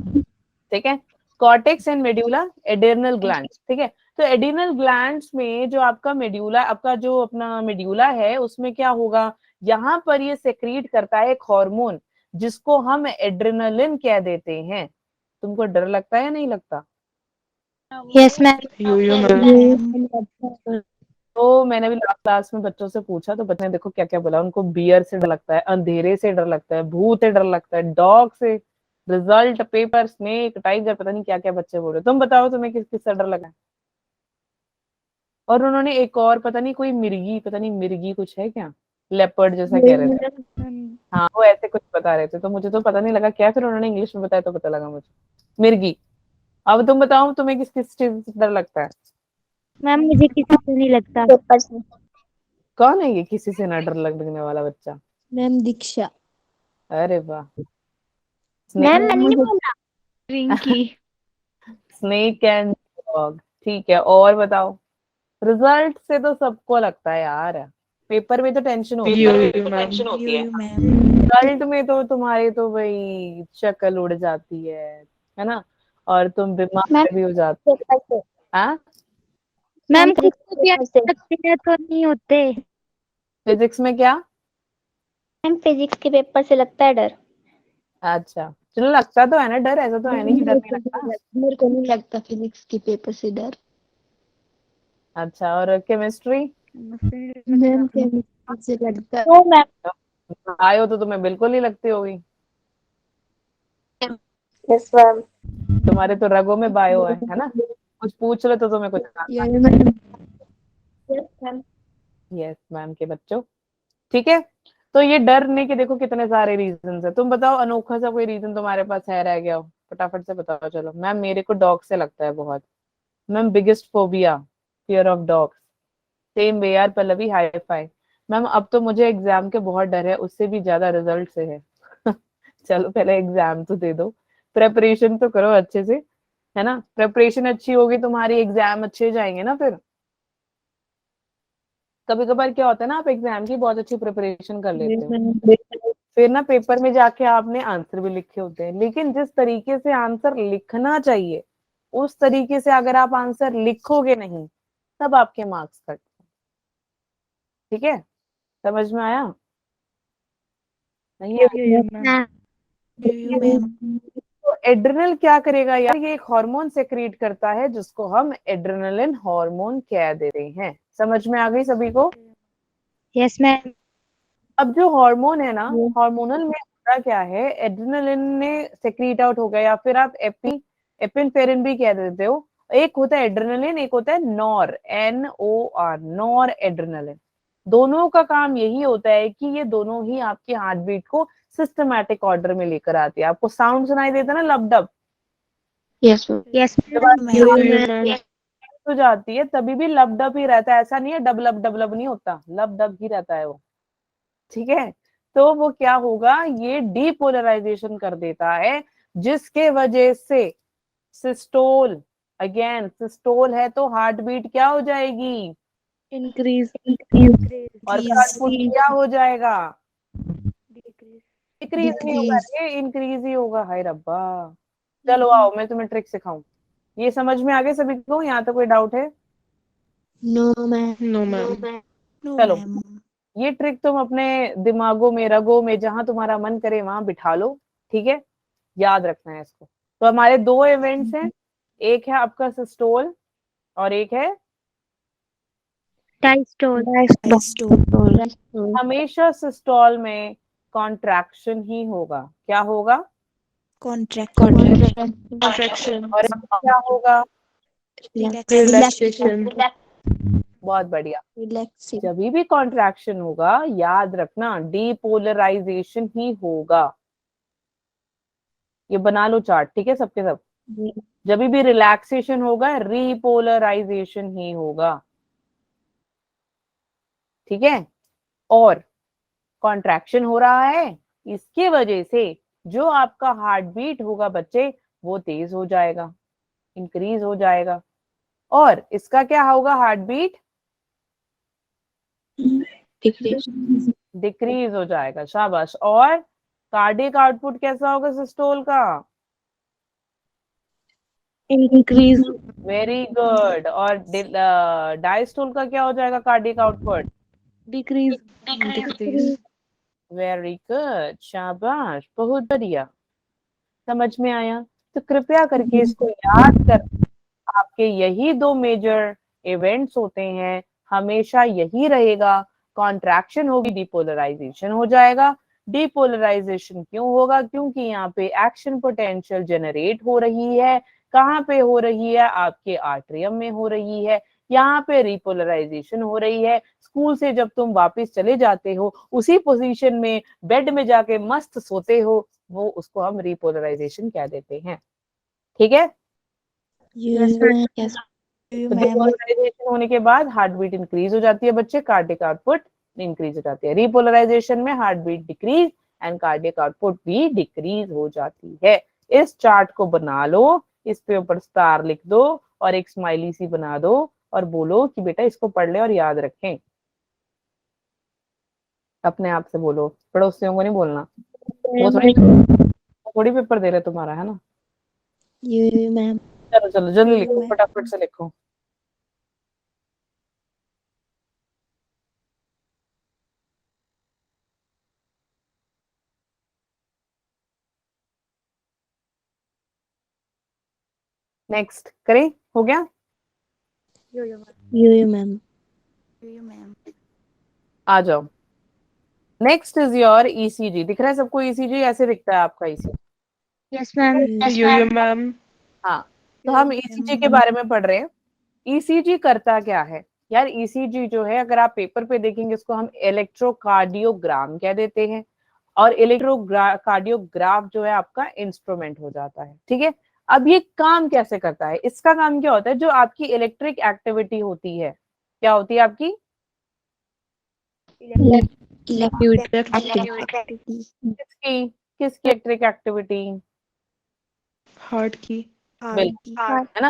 ठीक है, cortex and medulla, adrenal gland. ठीक है, तो एड्रिनल ग्लैंड्स में जो आपका मेड्यूला, आपका जो अपना मेड्यूला है, उसमें क्या होगा, यहाँ पर ये सेक्रीट करता है एक हार्मोन जिसको हम एड्रेनलिन कह देते हैं। तुमको डर लगता है या नहीं लगता? Yes ma'am. यो मैम तो मैंने भी लास्ट क्लास में बच्चों से पूछा, तो बच्चों ने देखो क्या क्या बोला, उनको बियर से डर लगता है, अंधेरे से डर लगता है, भूत से डर लगता है, डॉग से, रिजल्ट, पेपर, स्नेक, टाइगर, पता नहीं क्या क्या बच्चे बोल रहे। तुम बताओ तुम्हें किस किस से डर लगा है? और उन्होंने एक और पता नहीं कोई मिर्गी, पता नहीं मिर्गी कुछ है क्या, लेपर्ड जैसा कह रहे थे। हाँ, वो ऐसे कुछ बता रहे थे, तो मुझे तो पता नहीं लगा क्या, फिर उन्होंने इंग्लिश में बताया तो पता लगा मुझे, मिर्गी। अब तुम बताओ तुम्हें किस किस चीज से डर लगता है? मैम मुझे किसी से नहीं लगता। कौन है ये किसी से ना डर लगने वाला बच्चा? मैम दीक्षा। अरे वाह, मैम मैंने नहीं बोला। Rinki snake and dog. ठीक है, और बताओ। रिजल्ट से तो सबको लगता है यार, पेपर में तो टेंशन होती यो है, मैम यो मैम। रिजल्ट में तो तुम्हारी तो भाई शक्ल उड़ जाती है ना, और तुम बीमार भी हो जाते हो। हाँ, मैम कुछ तो भी लगते हैं तो नहीं होते। फिजिक्स में क्या? मैम फिजिक्स के पेपर से लगता है डर। अच्छा, चलो लगता तो है ना डर, ऐसा तो है नहीं कि डर नहीं लगता। मेरे को नहीं लगता फिजिक्स के पेपर से डर। अच्छा, और केमिस्ट्री? मैम केमिस्ट्री से लगता है। ओ मैम। आयो तो तुम्हें बिल्कुल ही लगती होगी, यस मैम। तुम्हारे तो रगों में बायो है ना, कुछ पूछ लो तो तुम्हें कुछ आता यस मैम। Yes ma'am. है। यस मैम के बच्चों, ठीक है। तो ये डरने के देखो कितने सारे रीजन है। तुम बताओ अनोखा सा कोई रीजन तुम्हारे पास है रह गया हो, फटाफट से बताओ। चलो मैम, मेरे को डॉग से लगता है बहुत। Ma'am biggest phobia, fear of dogs. Same way यार पल्लवी, हाई फाई। मैम अब तो मुझे एग्जाम के बहुत डर है, उससे भी ज्यादा रिजल्ट से है। चलो पहले एग्जाम तो दे दो, प्रेपरेशन तो करो अच्छे से, है ना। प्रेपरेशन अच्छी होगी तुम्हारी, एग्जाम अच्छे जाएंगे ना। फिर कभी कभार क्या होता है ना, आप एग्जाम की बहुत अच्छी प्रिपरेशन कर लेते हो, फिर ना पेपर में जाके आपने आंसर भी लिखे होते हैं, लेकिन जिस तरीके से आंसर लिखना चाहिए उस तरीके से अगर आप आंसर लिखोगे नहीं, तब आपके मार्क्स कट। ठीक है, समझ में आया? नहीं आया? यो मैम यो मैम। तो एड्रिनल क्या करेगा यार, ये एक हार्मोन सेक्रेट करता है जिसको हम एड्रिनलिन हार्मोन कह देते हैं। समझ में आ गई सभी को? Yes ma'am. अब जो हार्मोन है ना, हार्मोनल में होता क्या है, एड्रिनलिन ने सेक्रीट आउट हो गया, या फिर आप एपिनफ्रेरिन भी कह देते हो। एक होता है एड्रिनलिन, एक होता है नॉर, NOR, नॉर एड्रिनलिन। दोनों का काम यही होता है कि ये दोनों ही आपकी हार्ट बीट को सिस्टमैटिक ऑर्डर में लेकर आती है। आपको साउंड सुनाई देता है ना, लब डब, यस यस जब आप मैम। हो जाती है तभी भी लब डब ही रहता है, ऐसा नहीं है डब लब नहीं होता, लब डब ही रहता है वो। ठीक है, तो वो क्या होगा, ये डीपोलराइजेशन कर देता है, जिसके वजह से सिस्टोल, अगेन सिस्टोल है तो हार्ट बीट क्या हो जाएगी, इंक्रीज और आउटपुट क्या हो जाएगा, डिक्रीज नहीं होगा, डिक्रीज। ये इंक्रीज ही होगा। हाय रब्बा, चलो आओ मैं तुम्हें ट्रिक सिखाऊं। ये समझ में आ गए सभी को, यहाँ तो कोई डाउट है? No ma'am. No ma'am no चलो, मैम। ये ट्रिक तुम अपने दिमागों में, रगों में, जहां तुम्हारा मन करे वहां बिठा लो। ठीक है, याद रखना है इसको। तो हमारे दो इवेंट्स हैं, एक है आपका सिस्टोल और एक है डायस्टोल Diastole. हमेशा सिस्टोल में कॉन्ट्रैक्शन ही होगा। क्या होगा? कॉन्ट्रैक्शन और क्या होगा? रिलैक्सेशन बहुत बढ़िया। Relaxing. जब भी कॉन्ट्रैक्शन होगा, याद रखना डीपोलराइजेशन ही होगा। ये बना लो चार्ट, ठीक है, सबके सब। जब भी रिलैक्सेशन होगा, रिपोलराइजेशन ही होगा, ठीक है। और कॉन्ट्रैक्शन हो रहा है, इसकी वजह से जो आपका हार्ट बीट होगा बच्चे, वो तेज हो जाएगा, इंक्रीज हो जाएगा। और इसका क्या होगा? हार्ट बीट डिक्रीज हो जाएगा। शाबाश। और कार्डियक आउटपुट कैसा होगा सिस्टोल का? Increase very good. और डायस्टोल का क्या हो जाएगा cardiac output? Decrease very good, शाबाश, बहुत बढ़िया। समझ में आया? तो कृपया करके इसको याद कर, आपके यही दो मेजर इवेंट्स होते हैं, हमेशा यही रहेगा। कॉन्ट्रैक्शन होगी, डिपोलराइजेशन हो जाएगा। डिपोलराइजेशन क्यों होगा? क्योंकि यहाँ पे एक्शन पोटेंशियल जनरेट हो रही है। कहाँ पे हो रही है? आपके आर्टरियम में हो रही है। यहाँ पे रिपोलराइजेशन हो रही है। स्कूल से जब तुम वापस चले जाते हो, उसी पोजीशन में बेड में जाके मस्त सोते हो, वो उसको हम रिपोलराइजेशन कह देते हैं, ठीक है। तो डिपोलराइजेशन होने के बाद हार्ट बीट इंक्रीज हो जाती है बच्चे, कार्डियक आउटपुट इंक्रीज हो जाती है। रिपोलराइजेशन में heart beat decrease and cardiac output भी डिक्रीज हो जाती है। इस चार्ट को बना लो, इस पे ऊपर स्टार लिख दो और एक स्माइली सी बना दो और बोलो कि बेटा इसको पढ़ ले और याद रखें। अपने आप से बोलो, पड़ोसियों को नहीं बोलना। वो थोड़ी पेपर दे रहे तुम्हारा, है ना। मैम. चलो चलो जल्दी लिखो, फटाफट से लिखो। नेक्स्ट करें, हो गया। मैम. आ जाओ। Next is your ECG. दिख रहा है सबको? ईसीजी ऐसे दिखता है आपका ईसीजी। यस मैम हाँ, तो हम ईसीजी के बारे में पढ़ रहे हैं। ईसीजी करता क्या है यार? ईसीजी जो है, अगर आप पेपर पे देखेंगे, इसको हम इलेक्ट्रोकार्डियोग्राम कह देते हैं। और इलेक्ट्रोकार्डियोग्राफ जो है आपका इंस्ट्रूमेंट हो जाता है, ठीक है। अब ये काम कैसे करता है? इसका काम क्या होता है? जो आपकी इलेक्ट्रिक एक्टिविटी होती है, क्या होती है आपकी? किसकी किसकी इलेक्ट्रिक एक्टिविटी? हार्ट की बिल्कुल, है ना।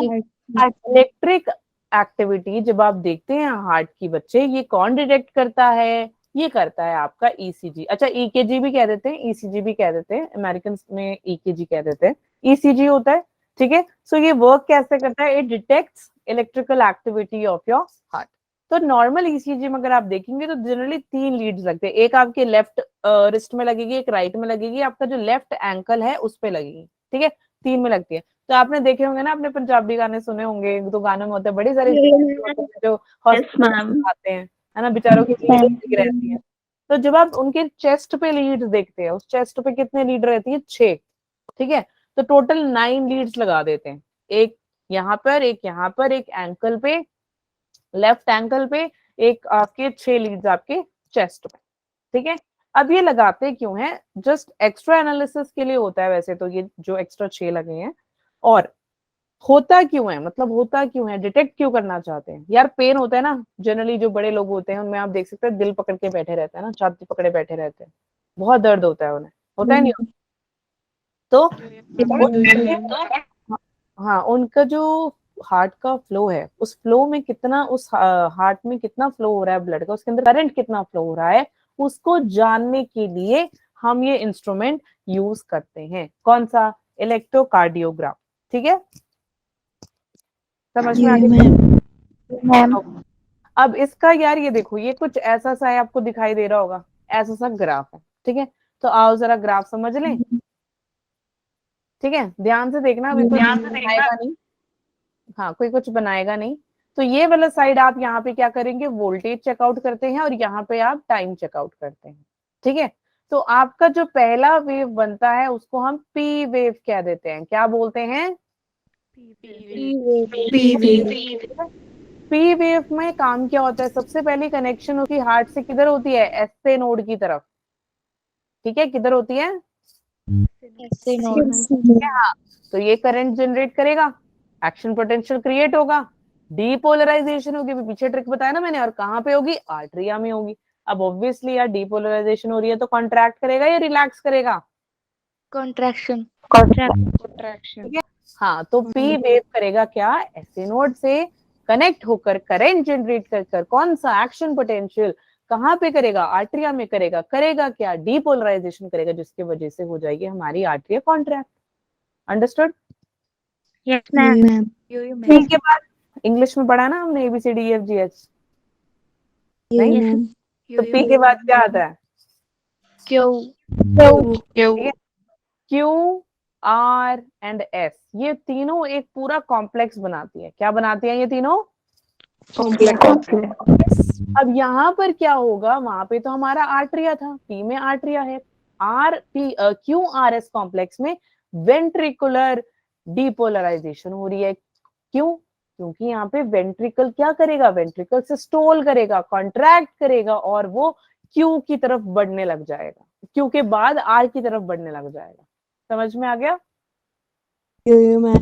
इलेक्ट्रिक एक्टिविटी जब आप देखते हैं हार्ट की बच्चे, ये कौन डिटेक्ट करता है? ये करता है आपका ईसीजी। अच्छा, ईकेजी भी कह देते हैं, ईसीजी भी कह देते हैं, अमेरिकन में ईकेजी कह देते हैं, ईसीजी होता है, ठीक है। सो ये वर्क कैसे करता है? It detects electrical activity of your heart. तो नॉर्मल ईसीजी में अगर आप देखेंगे तो जनरली 3 लीड्स लगते हैं। एक आपके लेफ्ट रिस्ट में लगेगी, एक राइट में लगेगी, आपका जो लेफ्ट एंकल है उस पे लगेगी, ठीक है। 3 में लगती है। तो आपने देखे होंगे ना, आपने पंजाबी गाने सुने होंगे, तो गानों में होते हैं बड़ी सारी जो हॉस्पिटल आते हैं, है ना, बेचारों की लीड रहती है। तो जब आप उनके चेस्ट पे लीड देखते हैं, उस चेस्ट पे कितने लीड रहती है? 6, ठीक है। तो टोटल 9 लीड्स लगा देते हैं। एक यहाँ पर, एक यहाँ पर, एक एंकल पे, लेफ्ट एंकल पे, एक आपके 6 लीड्स आपके चेस्ट पे, ठीक है। अब ये लगाते क्यों हैं? जस्ट एक्स्ट्रा एनालिसिस के लिए होता है वैसे तो, ये जो एक्स्ट्रा 6 लगे हैं। और होता क्यों है, मतलब होता क्यों है, डिटेक्ट क्यों करना चाहते हैं यार? पेन होता है ना, जनरली जो बड़े लोग होते हैं उनमें आप देख सकते हैं दिल पकड़ के बैठे रहते हैं ना, छाती पकड़े बैठे रहते हैं, बहुत दर्द होता है उन्हें, होता है नहीं? तो हाँ, उनका जो हार्ट का फ्लो है, उस फ्लो में कितना, उस हार्ट में कितना फ्लो हो रहा है ब्लड का, उसके अंदर करंट कितना फ्लो हो रहा है, उसको जानने के लिए हम ये इंस्ट्रूमेंट यूज करते हैं। कौन सा? इलेक्ट्रोकार्डियोग्राम, ठीक है। समझ में आ गया? अब इसका यार ये देखो, ये कुछ ऐसा सा है, आपको दिखाई दे रहा होगा, ऐसा सा ग्राफ है, ठीक है। तो आओ जरा ग्राफ समझ लें, ठीक है। ध्यान से देखना, अभी कोई बनाएगा नहीं, हाँ कोई कुछ बनाएगा नहीं। तो ये वाला साइड आप यहाँ पे क्या करेंगे, वोल्टेज चेकआउट करते हैं और यहाँ पे आप टाइम चेकआउट करते हैं, ठीक है। तो आपका जो पहला वेव बनता है उसको हम पी वेव कह देते हैं, क्या बोलते हैं, पी वेव में काम क्या होता है, सबसे पहले कनेक्शन उसकी हार्ट से किधर होती है, एस से नोड की तरफ, ठीक है, किधर होती है, हाँ। तो ये करंट जनरेट करेगा, एक्शन पोटेंशियल क्रिएट होगा, डीपोलराइजेशन होगी, पीछे ट्रिक बताया ना मैंने, और कहाँ पे होगी, आर्टरिया में होगी। अब ऑब्वियसली यार डीपोलराइजेशन हो रही है तो कॉन्ट्रैक्ट करेगा या रिलैक्स करेगा, कॉन्ट्रैक्शन। Contraction. हाँ। तो पी वेव करेगा क्या, एस नोड से कनेक्ट होकर करंट जनरेट कर कौन सा एक्शन पोटेंशियल कहाँ पे करेगा, आर्टरिया में करेगा, करेगा क्या, डीपोलराइजेशन करेगा, जिसकी वजह से हो जाएगी हमारी arteria contract. Understood? Yes ma'am P के बाद इंग्लिश में पढ़ा ना हमने ABCDEFGH, नहीं? मैम तो पी के बाद क्या आता है, क्यू आर एंड एस, ये तीनों एक पूरा कॉम्प्लेक्स बनाती है, क्या बनाती है ये तीनों, अब यहाँ पर क्या होगा, वहां पे तो हमारा आर्टरिया था, पी में आर्टरिया है, क्यू आर एस कॉम्प्लेक्स में वेंट्रिकुलर डीपोलराइजेशन हो रही है, क्यों, क्योंकि यहाँ पे वेंट्रिकल क्या करेगा, वेंट्रिकल से स्टोल करेगा, कॉन्ट्रैक्ट करेगा और वो क्यू की तरफ बढ़ने लग जाएगा, क्यू के बाद आर की तरफ बढ़ने लग जाएगा। समझ में आ गया? मैम.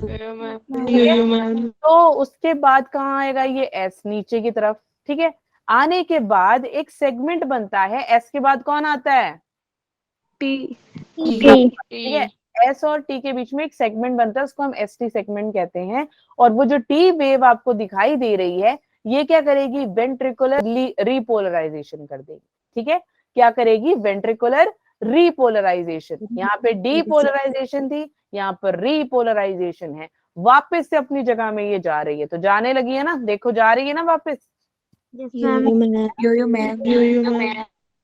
तो उसके बाद कहाँ आएगा ये एस, नीचे की तरफ, ठीक है। आने के बाद एक सेगमेंट बनता है, एस के बाद कौन आता है, ठीक है। एस और टी के बीच में एक सेगमेंट बनता है, उसको हम ST सेगमेंट कहते हैं। और वो जो टी वेव आपको दिखाई दे रही है, ये क्या करेगी, वेंट्रिकुलर रिपोलराइजेशन कर देगी, ठीक है। क्या करेगी, वेंट्रिकुलर रिपोलराइजेशन, यहाँ पे डीपोलराइजेशन थी, यहाँ पर रिपोलराइजेशन है, वापस से अपनी जगह में ये जा रही है, तो जाने लगी है ना, देखो जा रही है ना वापस,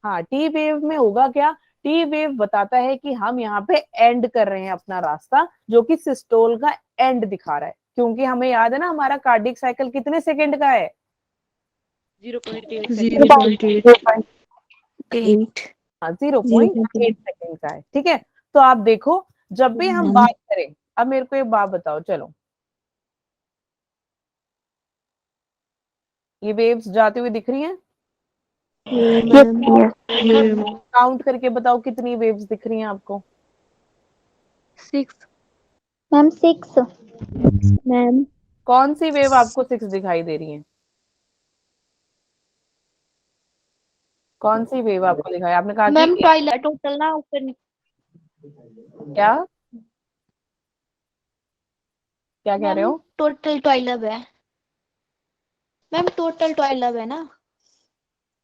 हाँ। टी वेव में होगा क्या, टी वेव बताता है कि हम यहाँ पे एंड कर रहे हैं अपना रास्ता, जो कि सिस्टोल का एंड दिखा रहा है, क्योंकि हमें याद है ना हमारा कार्डिक साइकिल कितने सेकंड का है, 0.8. हाँ 0.8 सेकंड का है, ठीक है। तो आप देखो, जब भी हम बात करें, अब मेरे को एक बात बताओ, चलो ये वेव्स जाती हुई दिख रही हैं, काउंट करके बताओ कितनी वेव्स दिख रही हैं आपको, 6 मैम 6 मैम कौन सी वेव आपको 6 दिखाई दे रही है, कौन सी वेव आपको दिखाई, आपने कहा मैम कि टॉयलेट टोटल ना ऊपर क्या क्या कह रहे हो, टोटल टॉयलेट है मैम, टोटल टॉयलेट है ना,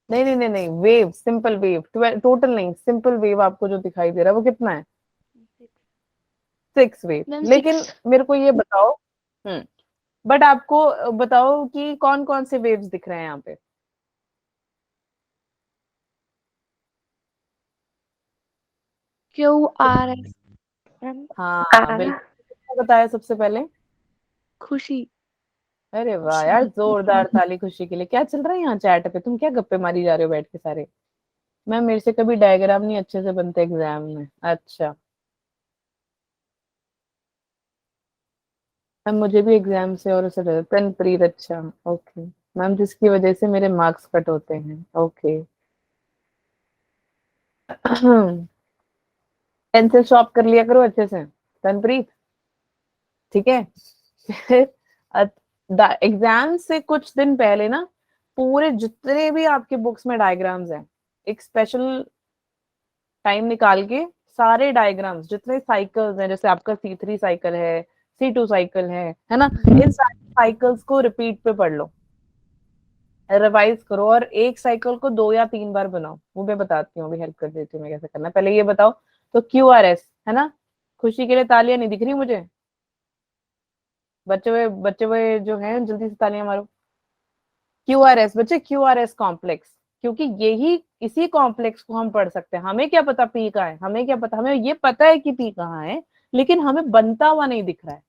नहीं नहीं नहीं नहीं, वेव, सिंपल वेव, टोटल नहीं, सिंपल वेव आपको जो दिखाई दे रहा है वो कितना है, 6 वेव। मैम लेकिन मेरे को ये बताओ, बट आपको बताओ कि कौन कौन से वेव्स दिख रहे हैं यहाँ पे, QRS हाँ बिल्कुल, बताया सबसे पहले, खुशी। अरे वाह यार, जोरदार ताली खुशी के लिए। क्या चल रहा है यहाँ चैट पे, तुम क्या गप्पे मारी जा रहे हो बैठ के सारे, मैम मेरे से कभी डायग्राम नहीं अच्छे से बनते एग्जाम में, अच्छा मैम मुझे भी एग्जाम से और उसे तनप्रीत, अच्छा ओके मैम, जिसकी वजह से मेरे मार्क्स कट होते हैं, ओके पेंसिल शॉर्प कर लिया करो अच्छे से तनप्रीत, ठीक है। एग्जाम से कुछ दिन पहले ना, पूरे जितने भी आपके बुक्स में डायग्राम्स हैं, एक स्पेशल टाइम निकाल के सारे डायग्राम्स, जितने साइकिल्स हैं, जैसे आपका C3 साइकिल है, C2 साइकिल है ना, इन सारे साइकिल्स को रिपीट पे पढ़ लो, रिवाइज करो, और एक साइकिल को 2 या 3 बार बनाओ, वो मैं बताती हूँ, अभी हेल्प कर देती हूँ मैं कैसे करना है। पहले ये बताओ, तो QRS है ना, खुशी के लिए तालियां नहीं दिख रही मुझे, बच्चे हुए जो हैं जल्दी से तालियां मारो। QRS बच्चे, QRS कॉम्प्लेक्स, क्योंकि यही इसी कॉम्प्लेक्स को हम पढ़ सकते हैं, हमें क्या पता पी का है, हमें क्या पता, हमें ये पता है कि पी कहाँ है, लेकिन हमें बनता हुआ नहीं दिख रहा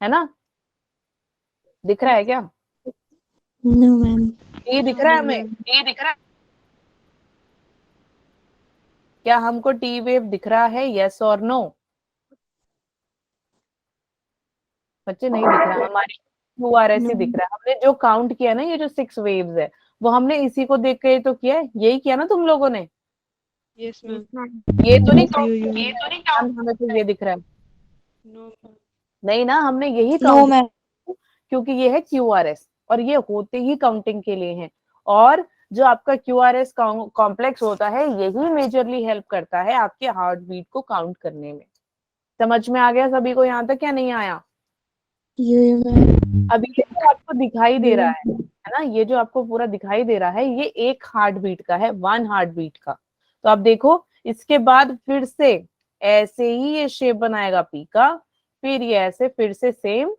है ना, दिख रहा है क्या, नो मैम। टी दिख रहा है हमें? क्या हमको टी वेव दिख रहा है? यस और नो? बच्चे नहीं दिख रहा, हमारी QRS ही दिख रहा है। हमने जो काउंट किया ना, ये जो 6 वेव्स है, वो हमने इसी को देख के तो किया है। यही किया ना तुम लोगों ने? Yes, ma'am. ये तो नहीं You, काउंट you, किया, हमें तो ये दिख रहा है। no, ma'am. नहीं ना, हमने यही नो काउंट, मैम। क्योंकि ये है QRS और ये होते ही काउंटिंग के लिए है। और जो आपका QRS कॉम्प्लेक्स होता है, यही मेजरली हेल्प करता है आपके हार्ट बीट को काउंट करने में। समझ में आ गया सभी को यहाँ तक? क्या नहीं आया? You ma'am. अभी ये जो आपको दिखाई दे रहा है ना, ये जो आपको पूरा दिखाई दे रहा है, ये एक हार्ट बीट का है, 1 हार्ट बीट का। तो आप देखो, इसके बाद फिर से ऐसे ही ये शेप बनाएगा पी का, फिर ये ऐसे फिर से सेम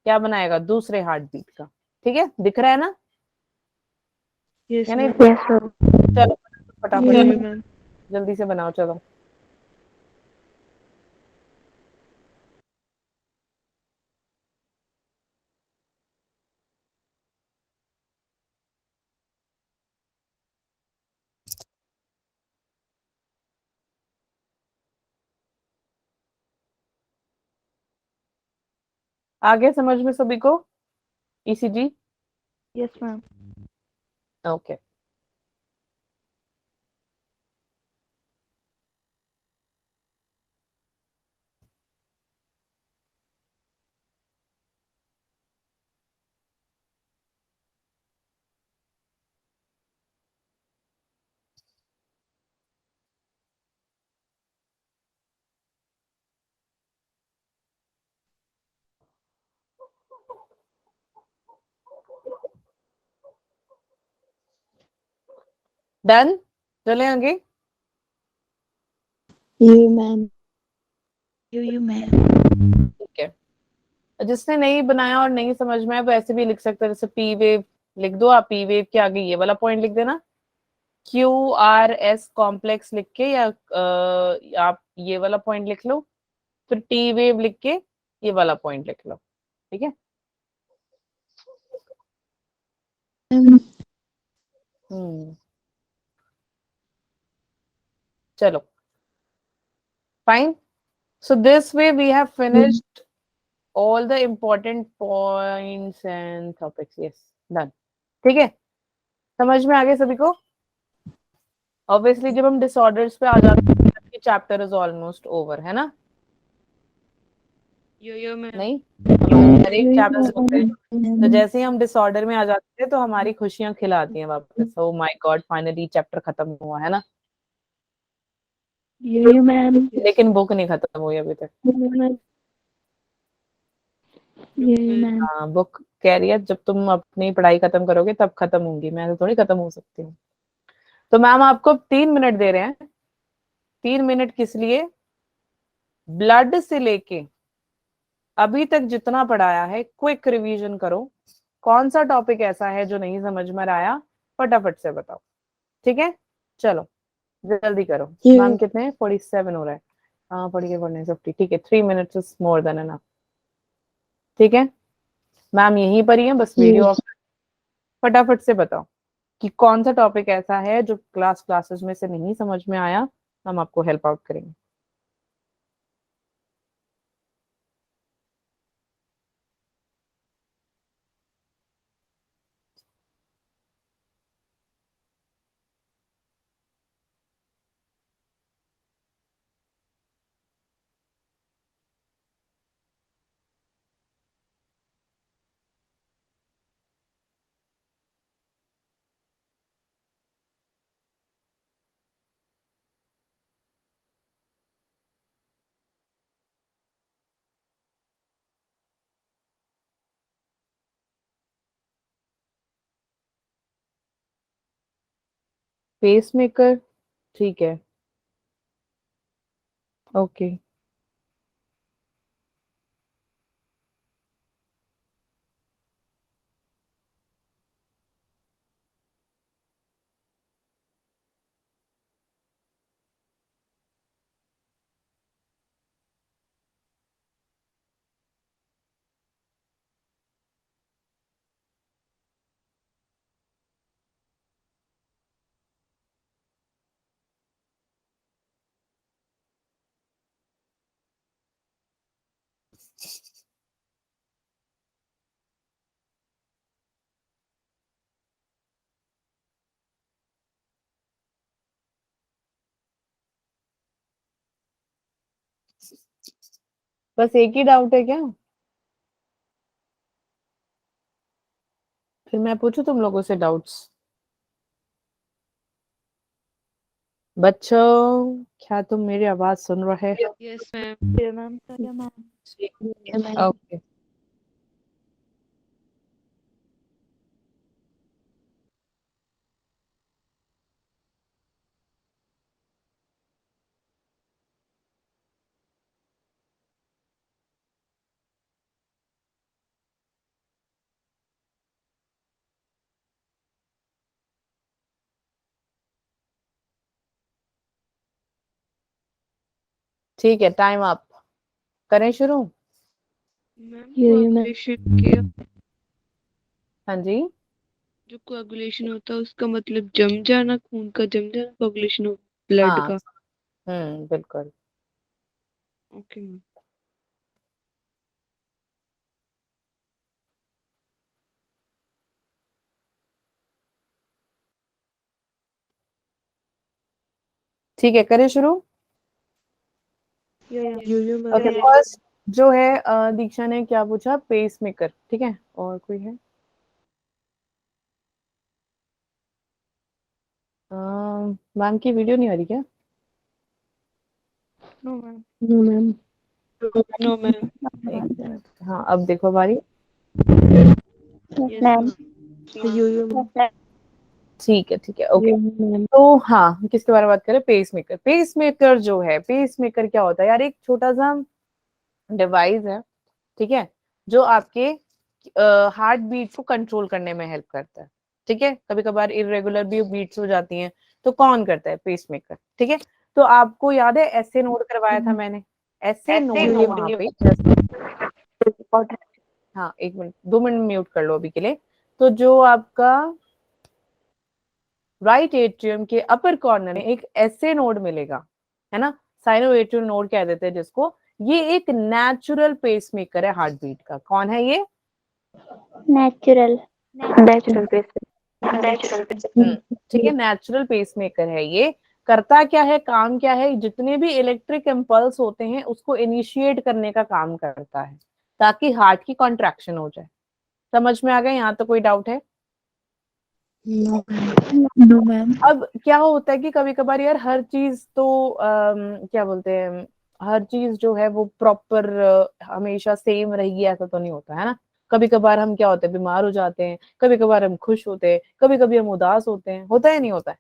क्या बनाएगा, दूसरे हार्ट बीट का। ठीक है, दिख रहा है ना? Yes, यानी ma'am. Yes ma'am. चलो फटाफट You, बनाओ, ma'am. जल्दी से बनाओ, चलो। आगे समझ में सभी को? ECG? Yes ma'am. Okay. Done? चले आगे। You ma'am. You ma'am. ठीक है, जिसने नहीं बनाया और नहीं समझ में आया वो ऐसे भी लिख सकते हैं, जैसे पी वेव लिख दो आप, पी वेव के आगे ये वाला पॉइंट लिख देना, QRS कॉम्प्लेक्स लिख के, या आप ये वाला पॉइंट लिख लो, फिर टी वेव लिख के ये वाला पॉइंट लिख लो। ठीक है। हम्म, चलो fine. So this way we have finished all the important points and topics. Yes, done. ठीक है, समझ में आ गया सभी को? ऑब्वियसली जब हम डिसऑर्डर्स पे आ जाते हैं, चैप्टर इज ऑलमोस्ट ओवर, है ना? You, ma'am. नहीं, हमारे हर एक चैप्टर होते हैं, तो जैसे ही हम डिसऑर्डर में आ जाते हैं तो हमारी खुशियां खिलाती हैं वापस। Oh my God, finally chapter खत्म हुआ, है ना? You ma'am. लेकिन बुक नहीं खत्म हुई अभी तक। You ma'am. हाँ, बुक कह रही है जब तुम अपनी पढ़ाई खत्म करोगे तब खत्म होंगी, मैं तो थोड़ी खत्म हो सकती हूँ। तो मैम आपको 3 मिनट दे रहे हैं। 3 मिनट किस लिए? ब्लड से लेके अभी तक जितना पढ़ाया है क्विक रिवीजन करो। कौन सा टॉपिक ऐसा है जो नहीं समझ में आया, फटाफट से बताओ। ठीक है, चलो जल्दी करो। मैम कितने 47 हो रहा है? हाँ, पढ़िए पढ़ने 50। ठीक है, 3 minutes is more than enough. ठीक है, मैम यहीं पर ही है, बस वीडियो ऑफ। फटाफट से बताओ कि कौन सा टॉपिक ऐसा है जो क्लासेस में से नहीं समझ में आया, हम आपको हेल्प आउट करेंगे। पेसमेकर, ठीक है, ओके। बस एक ही डाउट है क्या? फिर मैं पूछूं तुम लोगों से डाउट्स? बच्चों, क्या तुम मेरी आवाज सुन रहे हो? Yes, ma'am. मैम करिए मैम। ओके, ठीक है, टाइम अप। करें शुरू? Ma'am yo ma'am. कोagulation किया, हाँ जी। जो कोagulation होता है उसका मतलब जम जाना, खून का जम जाना, कोagulation ऑफ ब्लड हाँ, का। बिल्कुल। Okay ma'am. ठीक है, करें शुरू? यो मैम। ओके, फर्स्ट जो है दीक्षा ने क्या पूछा? पेस मेकर, ठीक है। और कोई है? मैम की वीडियो नहीं आ रही क्या? No ma'am. No ma'am. No ma'am. एक मिनट, हाँ अब देखो हमारी। Yes ma'am. Yo ma'am. ठीक है, ठीक है, ओके। मैम। तो हाँ, किसके बारे में बात करें? Pace maker. पेस मेकर जो है, पेस मेकर क्या होता है यार? एक छोटा सा डिवाइस है, ठीक है, जो आपके हार्ट बीट को कंट्रोल करने में हेल्प करता है, ठीक है। कभी कभार इरेगुलर भी बीट्स हो जाती हैं, तो कौन करता है? पेस मेकर, ठीक है। तो आपको याद है ऐसे नोट करवाया था मैंने? ऐसे नोट वहां पे हाँ, एक मिनट, 2 मिनट म्यूट कर लो अभी के लिए। तो जो आपका राइट एट्रियम के अपर कॉर्नर में एक ऐसे नोड मिलेगा, है ना, साइनो एट्रियम नोड कह देते हैं जिसको। ये एक नेचुरल पेसमेकर है हार्ट बीट का। कौन है ये? Natural natural pace. ठीक है, नेचुरल पेसमेकर है ये। करता क्या है, काम क्या है? जितने भी इलेक्ट्रिक इम्पल्स होते हैं उसको इनिशिएट करने का काम करता है, ताकि हार्ट की कॉन्ट्रैक्शन हो जाए। समझ में आ गया? यहाँ तो कोई डाउट है? No ma'am. अब क्या होता है कि कभी कभार यार हर चीज तो क्या बोलते हैं, हर चीज जो है वो प्रॉपर हमेशा सेम रहेगी ऐसा तो नहीं होता है ना। कभी कभार हम क्या होते हैं, बीमार हो जाते हैं, कभी कभार हम खुश होते हैं, कभी कभी हम उदास होते हैं। होता है नहीं होता है?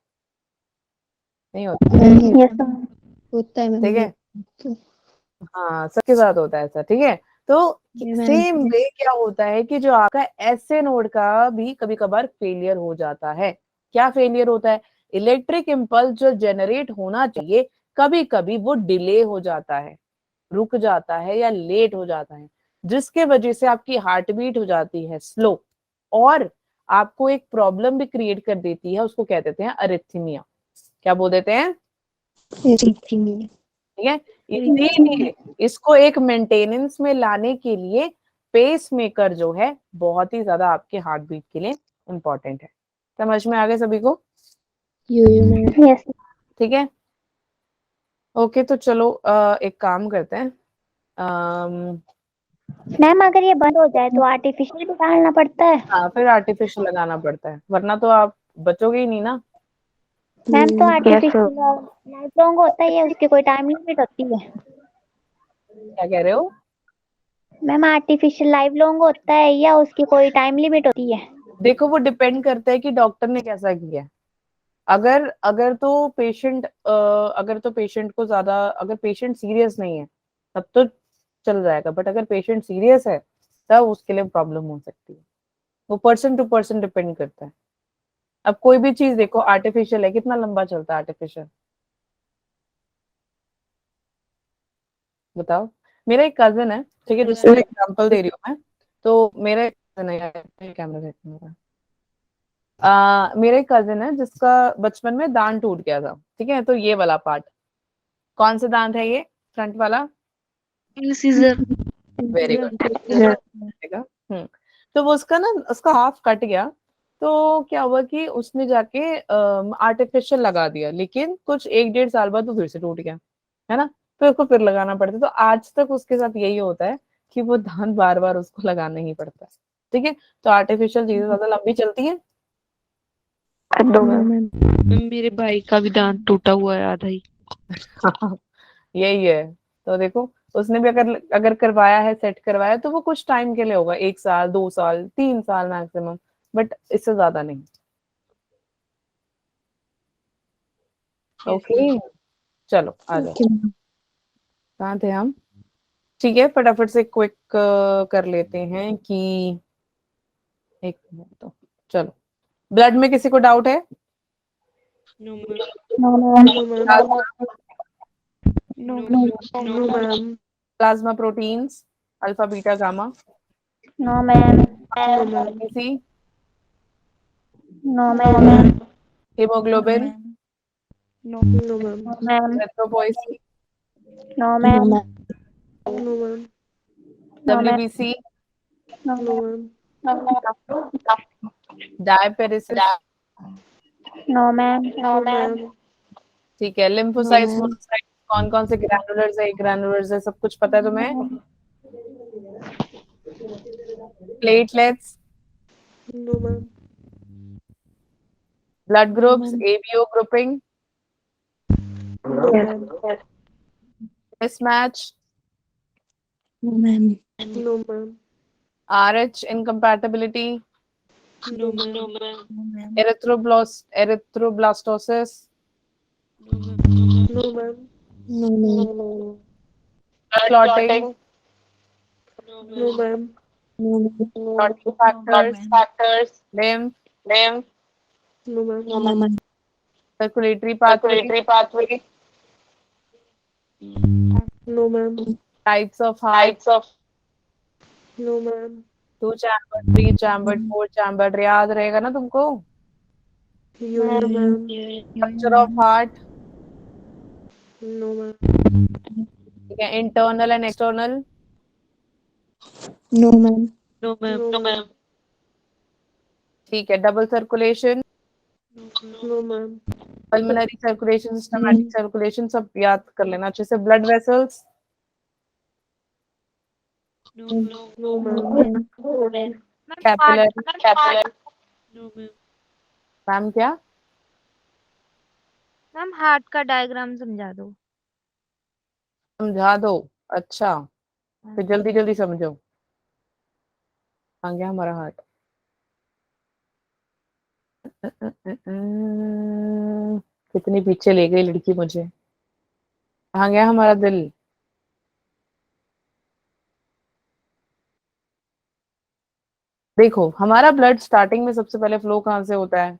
नहीं होता, यस मैम होता है मैम। ठीक है। हाँ, सबके साथ होता है ऐसा, ठीक है। तो सेम वे क्या होता है कि जो आपका ऐसे नोड का भी कभी कभार फेलियर हो जाता है। क्या फेलियर होता है? इलेक्ट्रिक इम्पल्स जो जनरेट होना चाहिए, कभी कभी वो डिले हो जाता है, रुक जाता है या लेट हो जाता है, जिसके वजह से आपकी हार्ट बीट हो जाती है स्लो, और आपको एक प्रॉब्लम भी क्रिएट कर देती है। उसको कह देते हैं अरिथमिया। क्या बोल देते हैं? ठीक है। इसीलिए इसको एक मेंटेनेंस में लाने के लिए पेस मेकर जो है बहुत ही ज्यादा आपके हार्ट बीट के लिए इंपॉर्टेंट है। समझ में आ गए सभी को? यस ठीक है, ओके। तो चलो एक काम करते हैं। मैम अगर ये बंद हो जाए तो आर्टिफिशियल भी डालना पड़ता है? हाँ, फिर आर्टिफिशियल लगाना पड़ता है, वरना तो आप बचोगे ही नहीं ना। मैम तो आर्टिफिशियल लाइफ लॉन्ग होता है या उसकी कोई टाइम लिमिट होती है? क्या कह रहे हो? मैम आर्टिफिशियल लाइफ लॉन्ग होता है या उसकी कोई टाइम लिमिट होती है? देखो, वो डिपेंड करता है कि डॉक्टर ने कैसा किया है। अगर अगर तो पेशेंट को ज्यादा, अगर पेशेंट सीरियस नहीं है तब तो चल जाएगा, बट अगर पेशेंट सीरियस है तब उसके लिए प्रॉब्लम हो सकती है। वो पर्सन टू पर्सन डिपेंड करता है। अब कोई भी चीज देखो, आर्टिफिशियल है, कितना लंबा चलता है आर्टिफिशियल? बताओ। मेरा एक कजन है, ठीक है, जिसको एग्जांपल दे रही हूँ मैं। तो मेरा एक कजन है, कैमरा देखो मेरा। मेरा एक कजिन है जिसका बचपन में दांत टूट गया था, ठीक है। तो ये वाला पार्ट, कौन सा दांत है ये? फ्रंट वाला? सीजर। Very good. हम्म। तो वो उसका ना, उसका हाफ कट गया। तो क्या हुआ कि उसने जाके आर्टिफिशियल लगा दिया, लेकिन कुछ 1 डेढ़ साल बाद वो फिर से टूट गया, है ना। फिर उसको फिर लगाना पड़ता है। तो आज तक उसके साथ यही होता है कि वो दांत बार बार उसको लगाना ही पड़ता है। ठीक है, तो आर्टिफिशियल चीजें ज्यादा लंबी चलती हैं। No ma'am. मैम मेरे भाई का भी दांत टूटा हुआ है आधा ही। यही है। तो देखो, उसने भी अगर अगर करवाया है, सेट करवाया, तो वो कुछ टाइम के लिए होगा, 1 साल 2 साल 3 साल मैक्सिमम, बट इससे ज्यादा नहीं। ओके, चलो आ जाओ। कहाँ थे हम? ठीक है, फटाफट से क्विक कर लेते हैं कि एक मिनट तो। चलो, ब्लड में किसी को डाउट है? No ma'am. No ma'am. No ma'am. No ma'am. Plasma proteins, alpha beta gamma, no ma'am. No ma'am. RBC, no ma'am. Haemoglobin, no ma'am. No ma'am. Erythropoiesis, no ma'am. No ma'am. WBC, no ma'am. Diapedesis, no ma'am. No ma'am. ठीक है। Lymphocytes, monocytes, कौन कौन से ग्रैनुलर्स है, ग्रैनुलर्स है, सब कुछ पता है तुम्हें? Platelets, no ma'am. Blood groups, ABO grouping, no ma'am. Mismatch, no ma'am. No ma'am. Rh incompatibility, no ma'am. Erythroblastosis, no ma'am. Clotting, no ma'am. Clotting factors, lymph, no ma'am. Circulatory pathway, no ma'am. Types of heart, no ma'am. 2 chamber, 3 chamber, 4 chamber, याद रहेगा ना तुमको? You ma'am. Structure of heart, no ma'am. ठीक है। Internal and external, no ma'am. No ma'am. ठीक है। Double circulation, no ma'am. Pulmonary circulation, systematic circulation, सब याद कर लेना अच्छे से। Blood vessels, no ma'am. Capillary, no ma'am. Ma'am क्या? मैम हार्ट का डायग्राम समझा दो। समझा दो? अच्छा, फिर जल्दी जल्दी समझो। आ गया हमारा हार्ट। कितनी पीछे ले गई लड़की मुझे। आ गया हमारा दिल। देखो, हमारा ब्लड स्टार्टिंग में सबसे पहले फ्लो कहाँ से होता है?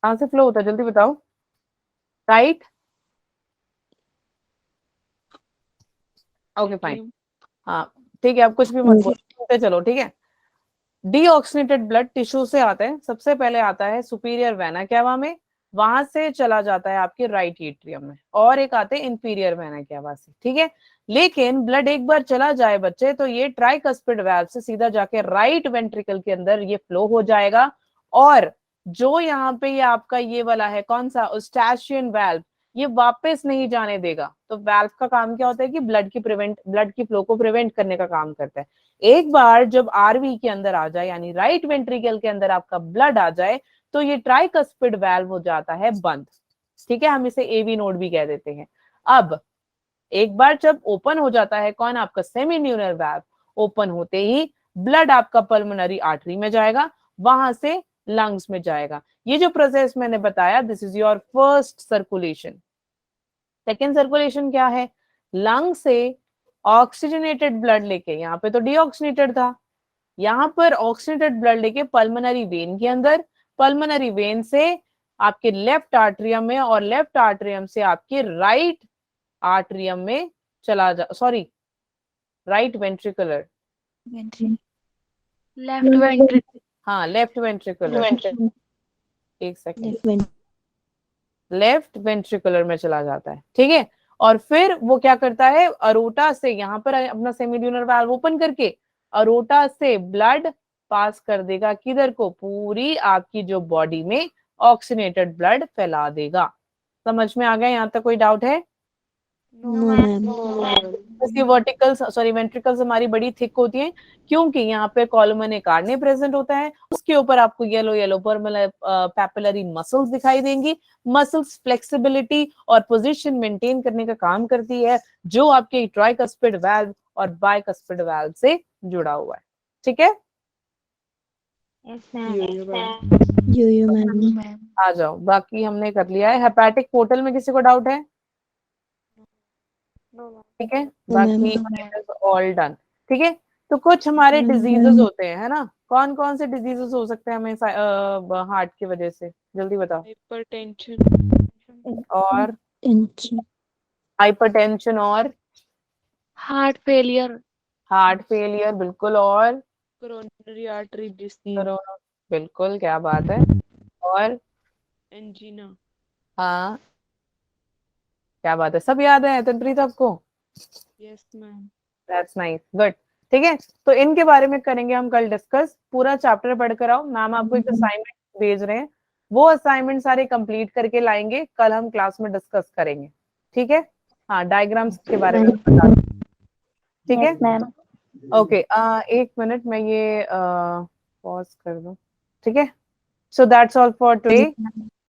कहाँ से फ्लो होता है, जल्दी बताओ। Right, okay fine. हाँ, ठीक है, अब कुछ भी मत बोलो, चलो ठीक है। डीऑक्सीनेटेड ब्लड टिश्यू से आता है, सबसे पहले आता है सुपीरियर वेना कैवा में, वहां से चला जाता है आपके राइट एट्रियम में, और एक आते हैं इंफीरियर वेना कैवा से। ठीक है, लेकिन ब्लड एक बार चला जाए बच्चे, तो ये ट्राइकस्पिड वाल्व से सीधा जाके राइट वेंट्रिकल के अंदर ये फ्लो हो जाएगा। और जो यहाँ पे ये आपका ये वाला है, कौन सा, ओस्टाचियन वाल्व, ये वापस नहीं जाने देगा। तो वाल्व का काम क्या होता है कि ब्लड की फ्लो को प्रिवेंट करने का काम करता है। एक बार जब आरवी के अंदर आ जाए, यानी राइट वेंट्रिकल के अंदर आपका ब्लड आ जाए, तो ये ट्राइकस्पिड वाल्व हो जाता है बंद। ठीक है, हम इसे एवी नोड भी कह देते हैं। अब एक बार जब ओपन हो जाता है, कौन, आपका सेमीन्यूरल वाल्व, ओपन होते ही ब्लड आपका पल्मोनरी आर्टरी में जाएगा, वहां से लंग्स में जाएगा। ये जो प्रोसेस मैंने बताया, this is your first circulation. Second circulation क्या है? लंग से ऑक्सीजनेटेड ब्लड लेके, यहाँ पे तो डीऑक्सीनेटेड था, यहाँ पर ऑक्सीजनेटेड ब्लड लेके पल्मोनरी वेन के अंदर, पल्मोनरी वेन से आपके लेफ्ट आर्ट्रियम में, और लेफ्ट आर्ट्रियम से आपके राइट आर्ट्रियम में चला जा, sorry, right ventricular, left ventricle. हाँ लेफ्ट वेंट्रिकुलर, एक सेकेंड, लेफ्ट वेंट्रिकुलर में चला जाता है। ठीक है, और फिर वो क्या करता है, अरोटा से, यहाँ पर अपना सेमीड्यूनर वाल्व ओपन करके अरोटा से ब्लड पास कर देगा किधर को, पूरी आपकी जो बॉडी में, ऑक्सीनेटेड ब्लड फैला देगा। समझ में आ गया? यहाँ तक कोई डाउट है? No ma'am. ये वर्टिकल्स सॉरी वेंट्रिकल्स हमारी बड़ी थिक होती हैं क्योंकि यहाँ पे कॉलमन कार्ने प्रेजेंट होता है, उसके ऊपर आपको येलो येलो पैपिलरी मसल्स दिखाई देंगी। मसल्स फ्लेक्सिबिलिटी और पोजीशन मेंटेन करने का काम करती है, जो आपके ट्राइकस्पिड वाल्व और बाइकस्पिड वाल्व से जुड़ा हुआ है। ठीक है, यो मैम। आ जाओ, बाकी हमने कर लिया है। हेपेटिक पोर्टल में किसी को डाउट है? ठीक है, बाकी ऑल डन। ठीक है, तो कुछ हमारे डिजीजेस होते हैं, है ना? कौन कौन से डिजीजेस हो सकते हैं हमें हार्ट की वजह से? जल्दी बताओ। हाइपरटेंशन और हाइपरटेंशन और हार्ट फेलियर हार्ट फेलियर, बिल्कुल। और कोरोनरी आर्टरी डिसीज कोरोना, बिल्कुल, क्या बात है। और एंजीना। हाँ, क्या बात है, सब याद है तनप्रीत आपको? Yes ma'am. That's nice, good. ठीक है, तो इनके बारे में करेंगे हम कल डिस्कस। पूरा चैप्टर पढ़कर आओ, मैम आपको एक असाइनमेंट भेज रहे हैं, वो असाइनमेंट सारे कंप्लीट करके लाएंगे, कल हम क्लास में डिस्कस करेंगे। ठीक है, हाँ, डायग्राम्स के बारे में बता दो। ठीक है मैम। ओके, एक मिनट मैं ये पॉज कर दूं। ठीक है, so that's all for today.